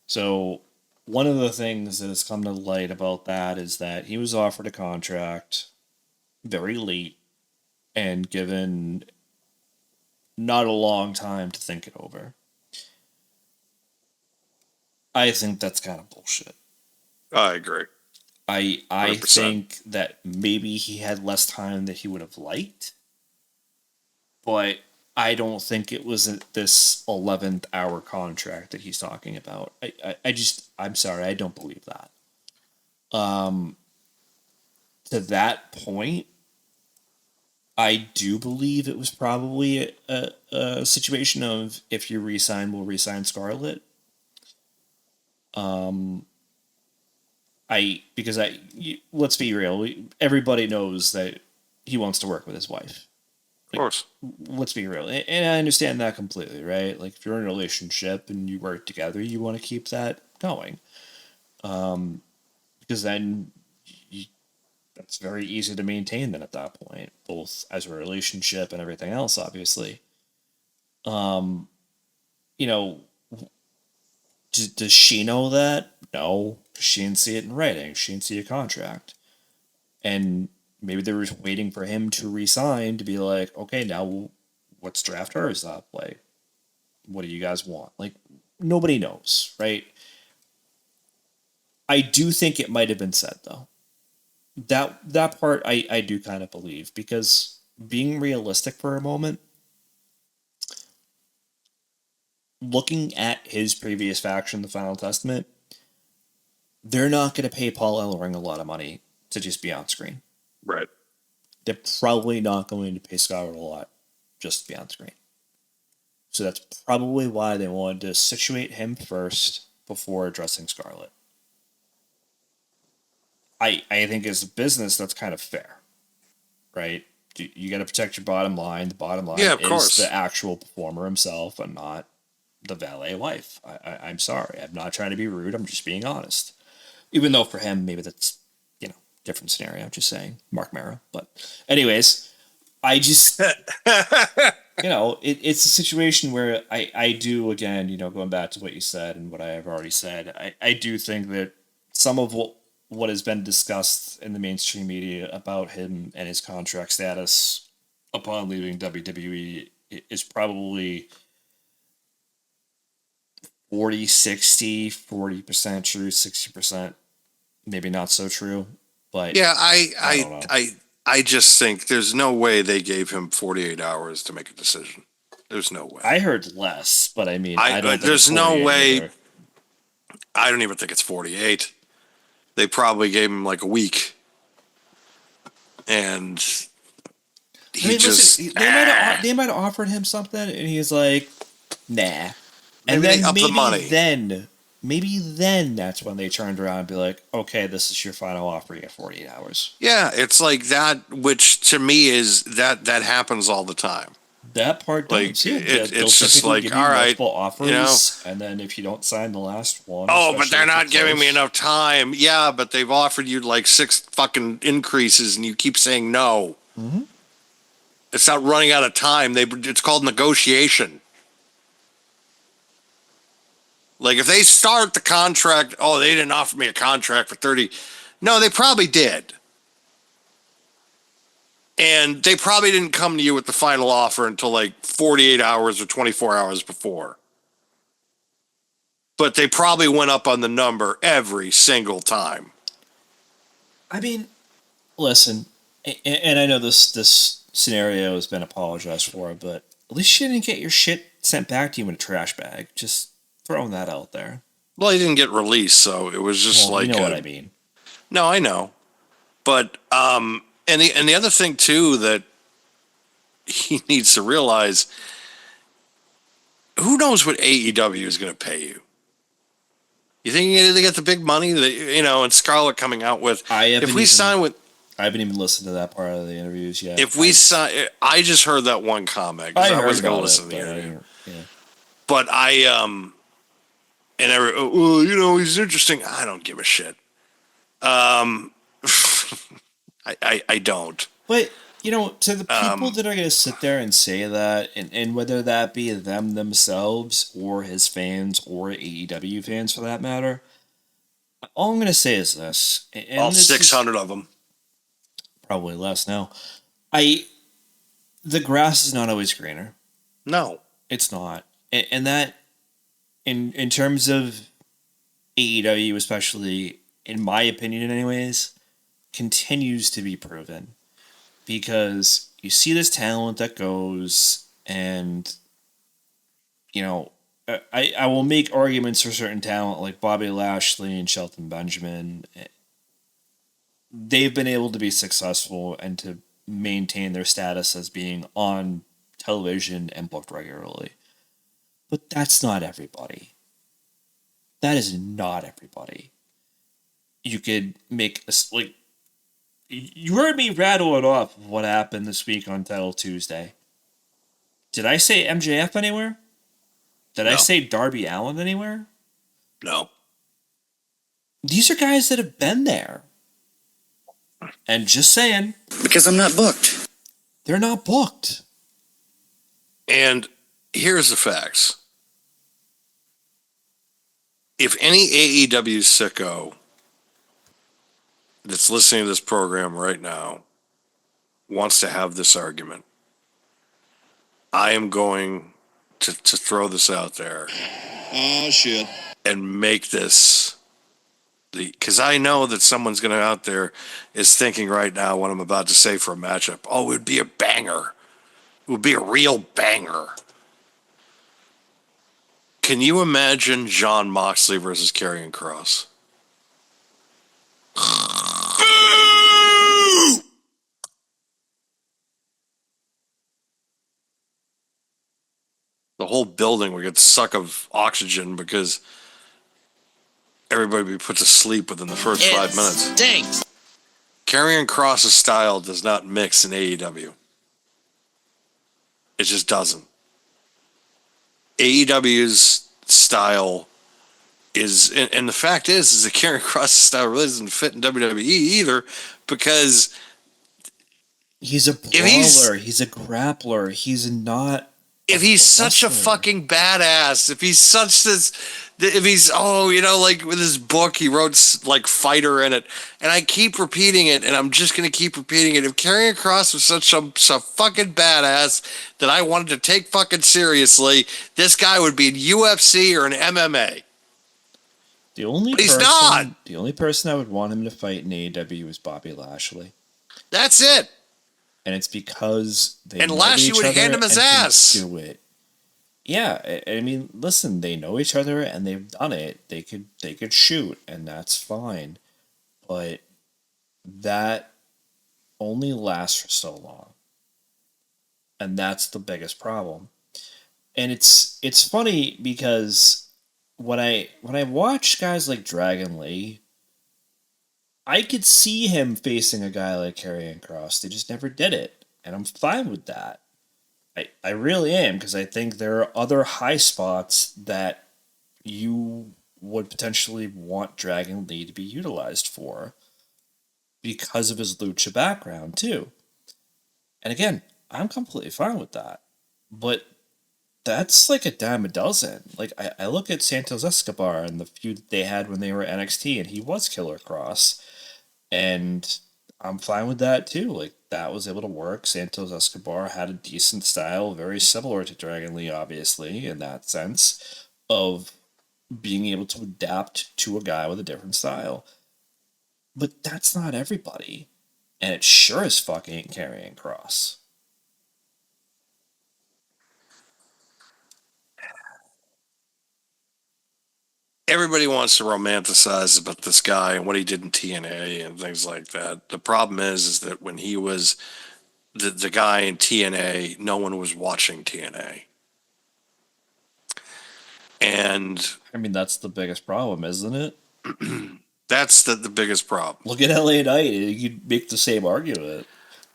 So one of the things that has come to light about that is that he was offered a contract very late and given not a long time to think it over. I think that's kind of bullshit. I agree. I 100%. think that maybe he had less time that he would have liked, but I don't think it was this 11th hour contract that he's talking about. I'm sorry, I don't believe that. To that point, I do believe it was probably a situation of if you resign, we'll resign Scarlett. Let's be real. Everybody knows that he wants to work with his wife. Of course. Let's be real, and I understand that completely, right? Like if you're in a relationship and you work together, you want to keep that going, because then that's very easy to maintain. Then at that point, both as a relationship and everything else, obviously. You know, does she know that? No, she didn't see it in writing. She didn't see a contract. And maybe they were waiting for him to resign to be like, okay, now let's draft hers up. Like, what do you guys want? Like, nobody knows, right? I do think it might have been said, though. That part I do kind of believe, because being realistic for a moment, looking at his previous faction, the Final Testament, they're not going to pay Paul Ellering a lot of money to just be on screen. Right. They're probably not going to pay Scarlett a lot just to be on screen. So that's probably why they wanted to situate him first before addressing Scarlett. I think as a business, that's kind of fair, right? You got to protect your bottom line. The bottom line is the actual performer himself and not the valet wife. I'm sorry. I'm not trying to be rude. I'm just being honest. Even though for him, maybe that's, different scenario. I'm just saying. Mark Mara. But anyways, I just, it's a situation where I do, again, going back to what you said and what I have already said, I do think that some of what has been discussed in the mainstream media about him and his contract status upon leaving WWE is probably 40% true, 60% maybe not so true. But yeah, I just think there's no way they gave him 48 hours to make a decision. There's no way. I heard less, but I mean, I don't think there's no way. Either. I don't even think it's 48. They probably gave him like a week, and they might have offered him something, and he's like, nah. And then up the money. Maybe then that's when they turned around and be like, okay, this is your final offer. You get 48 hours. Yeah, it's like that, which to me is that happens all the time. That part does. Like, it's just like, all right, offers, and then if you don't sign the last one. Oh, but they're not giving me enough time. Yeah, but they've offered you like 6 fucking increases, and you keep saying no. Mm-hmm. It's not running out of time. It's called negotiation. Like, if they start the contract, they didn't offer me a contract for 30. No, they probably did. And they probably didn't come to you with the final offer until like 48 hours or 24 hours before. But they probably went up on the number every single time. I mean, listen, and I know this scenario has been apologized for, but at least you didn't get your shit sent back to you in a trash bag. Just throwing that out there. Well, he didn't get released, so it was just like... You know what I mean. No, I know. But, and the other thing, too, that he needs to realize, who knows what AEW is going to pay you? You think they get the big money that, and Scarlett coming out with... I haven't even listened to that part of the interviews yet. I just heard that one comment, because I wasn't going to listen to the interview. But he's interesting. I don't give a shit. I don't. But, to the people that are going to sit there and say that, and whether that be them themselves or his fans or AEW fans for that matter, all I'm going to say is this. And all 600 of them. Probably less now. The grass is not always greener. No. It's not. And that, in terms of AEW, especially, in my opinion anyways, continues to be proven. Because you see this talent that goes, and, I will make arguments for certain talent like Bobby Lashley and Shelton Benjamin. They've been able to be successful and to maintain their status as being on television and booked regularly. But that's not everybody. That is not everybody. You could make like you heard me rattling off what happened this week on Title Tuesday. Did I say MJF anywhere? Did I say Darby Allin anywhere? No. These are guys that have been there. And just saying. Because I'm not booked. They're not booked. And here's the facts. If any AEW sicko that's listening to this program right now wants to have this argument, I am going to throw this out there. Oh, shit. And make this because I know that someone's going to out there is thinking right now what I'm about to say for a matchup. Oh, it would be a banger. It would be a real banger. Can you imagine Jon Moxley versus Karrion Kross? The whole building would get suck of oxygen because everybody would be put to sleep within the first 5 minutes. Stinks. Karrion Kross's style does not mix in AEW. It just doesn't. AEW's style is, and the fact is that Karrion Kross's style really doesn't fit in WWE either because he's a brawler, he's a grappler, he's not. If he's such a fucking badass, if he's such this, if he's, like with his book, he wrote like fighter in it, and I keep repeating it, and I'm just going to keep repeating it. If Karrion Kross was such a fucking badass that I wanted to take fucking seriously, this guy would be in UFC or an MMA. The only person I would want him to fight in AEW is Bobby Lashley. That's it. And it's because they and Lashley would hand him his ass. Do it. Yeah, I mean, listen, they know each other and they've done it. They could shoot, and that's fine. But that only lasts for so long. And that's the biggest problem. And it's funny because when I watch guys like Dragon Lee, I could see him facing a guy like Karrion Kross. They just never did it. And I'm fine with that. I really am, because I think there are other high spots that you would potentially want Dragon Lee to be utilized for because of his lucha background, too. And again, I'm completely fine with that. But that's like a dime a dozen. Like, I look at Santos Escobar and the feud that they had when they were NXT, and he was Killer Kross. And I'm fine with that too. Like, that was able to work. Santos Escobar had a decent style, very similar to Dragon Lee, obviously, in that sense of being able to adapt to a guy with a different style. But that's not everybody. And it sure as fuck ain't Karrion Kross. Everybody wants to romanticize about this guy and what he did in TNA and things like that. The problem is that when he was the guy in TNA, no one was watching TNA. And I mean, that's the biggest problem, isn't it? That's the biggest problem. Look at LA Knight. You could make the same argument.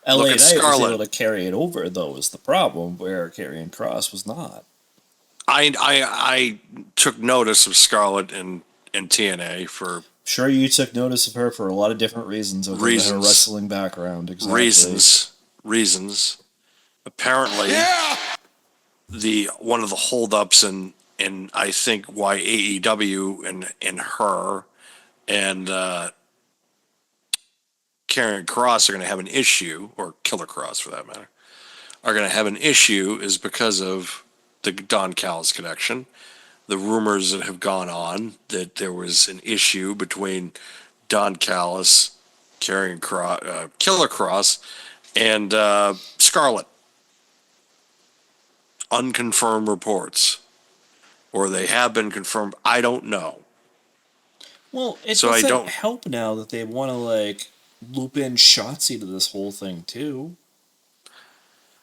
LA Knight was able to carry it over, though, is the problem, where Karrion Kross was not. I took notice of Scarlett in TNA for... Sure, you took notice of her for a lot of different reasons other than her wrestling background. Exactly. Reasons. Apparently, one of the holdups in I think why AEW and her and Karrion Kross are going to have an issue, or Killer Kross for that matter, are going to have an issue is because of the Don Callis connection. The rumors that have gone on that there was an issue between Don Callis, Killer Kross, and Scarlett. Unconfirmed reports. Or they have been confirmed. I don't know. Well, it doesn't help now that they want to, loop in Shotzi to this whole thing too.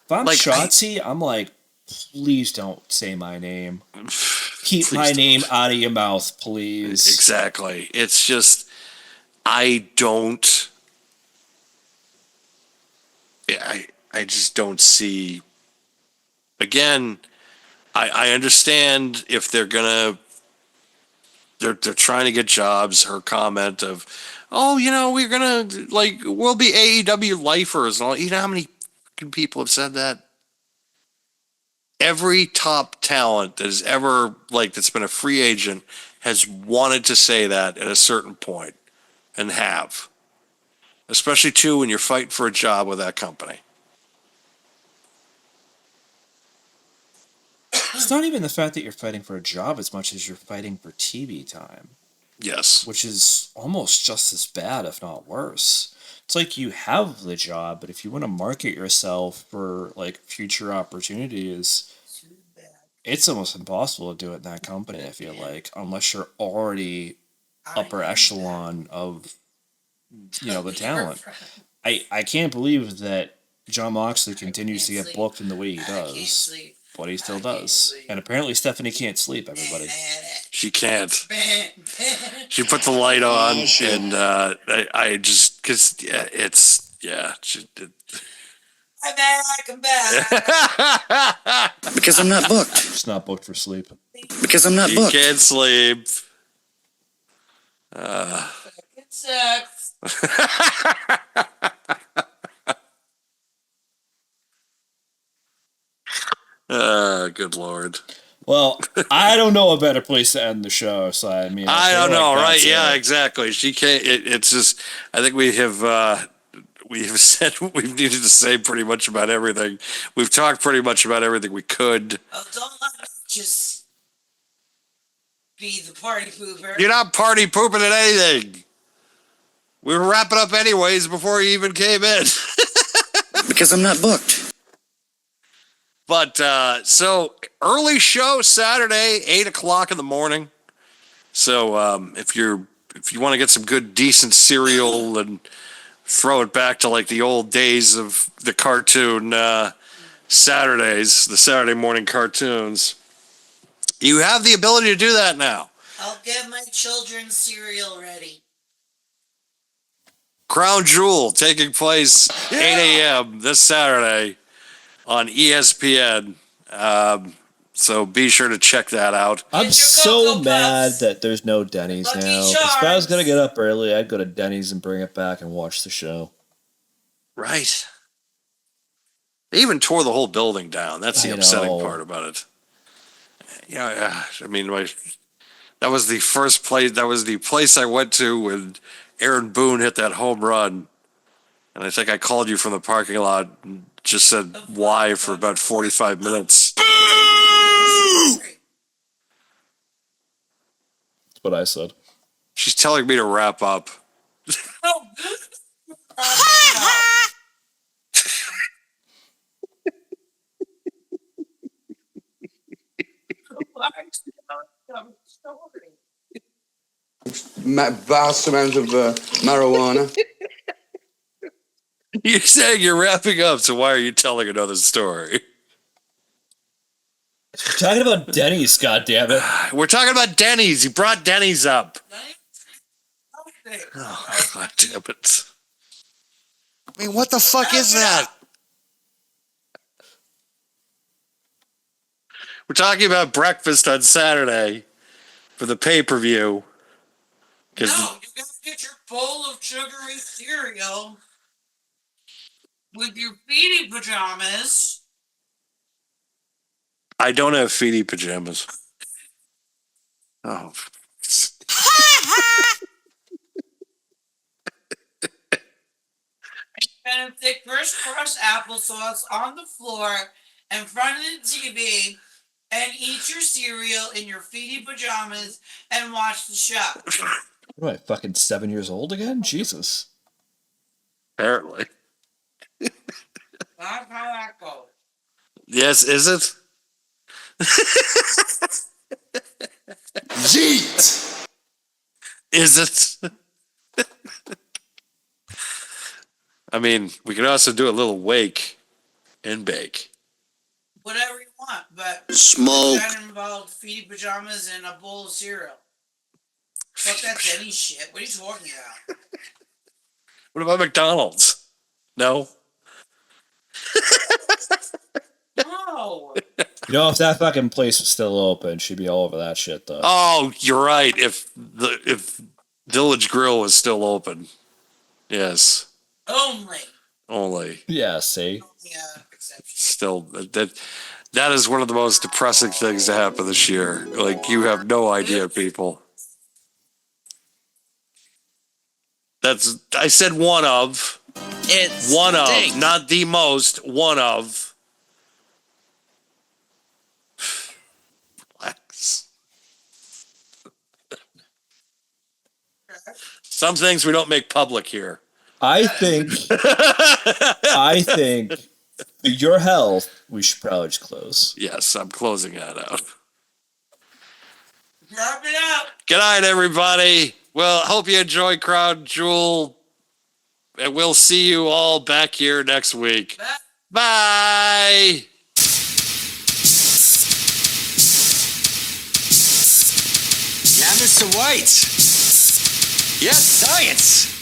If I'm Like, Shotzi, I'm like, please don't say my name. Keep Please my don't. name out of your mouth, please. Exactly. It's just, I don't. I just don't see. Again, I understand if they're gonna. They're trying to get jobs. Her comment of, oh, we're gonna we'll be AEW lifers and all. You know how many fucking people have said that? Every top talent that has ever that's been a free agent has wanted to say that at a certain point, and have, especially too when you're fighting for a job with that company. It's not even the fact that you're fighting for a job as much as you're fighting for TV time. Yes. Which is almost just as bad, if not worse. It's like you have the job, but if you want to market yourself for future opportunities, it's almost impossible to do it in that company, I feel like, unless you're already upper echelon of the talent. I can't believe that John Moxley continues to get booked in the way he does. But he still does. And apparently Stephanie can't sleep, everybody. She can't. She put the light on, and I just, because it's, she did. I'm back. Because I'm not booked. Just not booked for sleep. Because I'm not She booked. can't sleep. It sucks. Good Lord. Well, I don't know a better place to end the show, so I mean... I don't know, right? Yeah, it. exactly. She can't, it's just, I think we have said what we've needed to say pretty much about everything. We've talked pretty much about everything we could. Oh, don't let me just be the party pooper. You're not party pooping at anything. We were wrapping up anyways before you even came in. Because I'm not booked. But so early show Saturday, 8:00 in the morning. So if you want to get some good decent cereal and throw it back to the old days of the cartoon Saturdays, the Saturday morning cartoons, you have the ability to do that now. I'll get my children's cereal ready. Crown Jewel taking place 8 a.m. this Saturday on ESPN. So be sure to check that out. I'm so mad that there's no Denny's Lucky now. If I was going to get up early, I'd go to Denny's and bring it back and watch the show. Right. They even tore the whole building down. That's the upsetting part about it. Yeah, I mean, that was the first place. That was the place I went to when Aaron Boone hit that home run. And I think I called you from the parking lot and just said why for about 45 minutes. That's what I said. She's telling me to wrap up. Vast amount of marijuana. You're saying you're wrapping up, so why are you telling another story? We're talking about Denny's, goddammit. We're talking about Denny's. You brought Denny's up. Oh, God damn it. I mean, what the fuck is that? We're talking about breakfast on Saturday for the pay-per-view. No, you gotta get your bowl of sugary cereal with your feety pajamas. I don't have feety pajamas. Oh. And thick crisscross applesauce on the floor in front of the TV and eat your cereal in your feety pajamas and watch the show. What am I, fucking 7 years old again? Jesus. Apparently. That's how that goes. Yes, is it? Yeet! Is it? I mean, we could also do a little wake and bake. Whatever you want, but Smoke. that involved feety pajamas and a bowl of cereal. Fuck that Denny shit. What are you talking about? What about McDonald's? No? No. You know, if that fucking place was still open, she'd be all over that shit, though. Oh, you're right. If Village Grill was still open. Yes. Only. Yeah, see? Yeah, exception. Still, that is one of the most depressing things to happen this year. Like, you have no idea, people. I said one of. It's One of, not the most, one of. Relax. Some things we don't make public here. I think for your health, we should probably just close. Yes, I'm closing that out. Wrap it up. Good night, everybody. Well, hope you enjoy Crown Jewel. And we'll see you all back here next week. Bye. Yeah, Mr. White. Yes, science.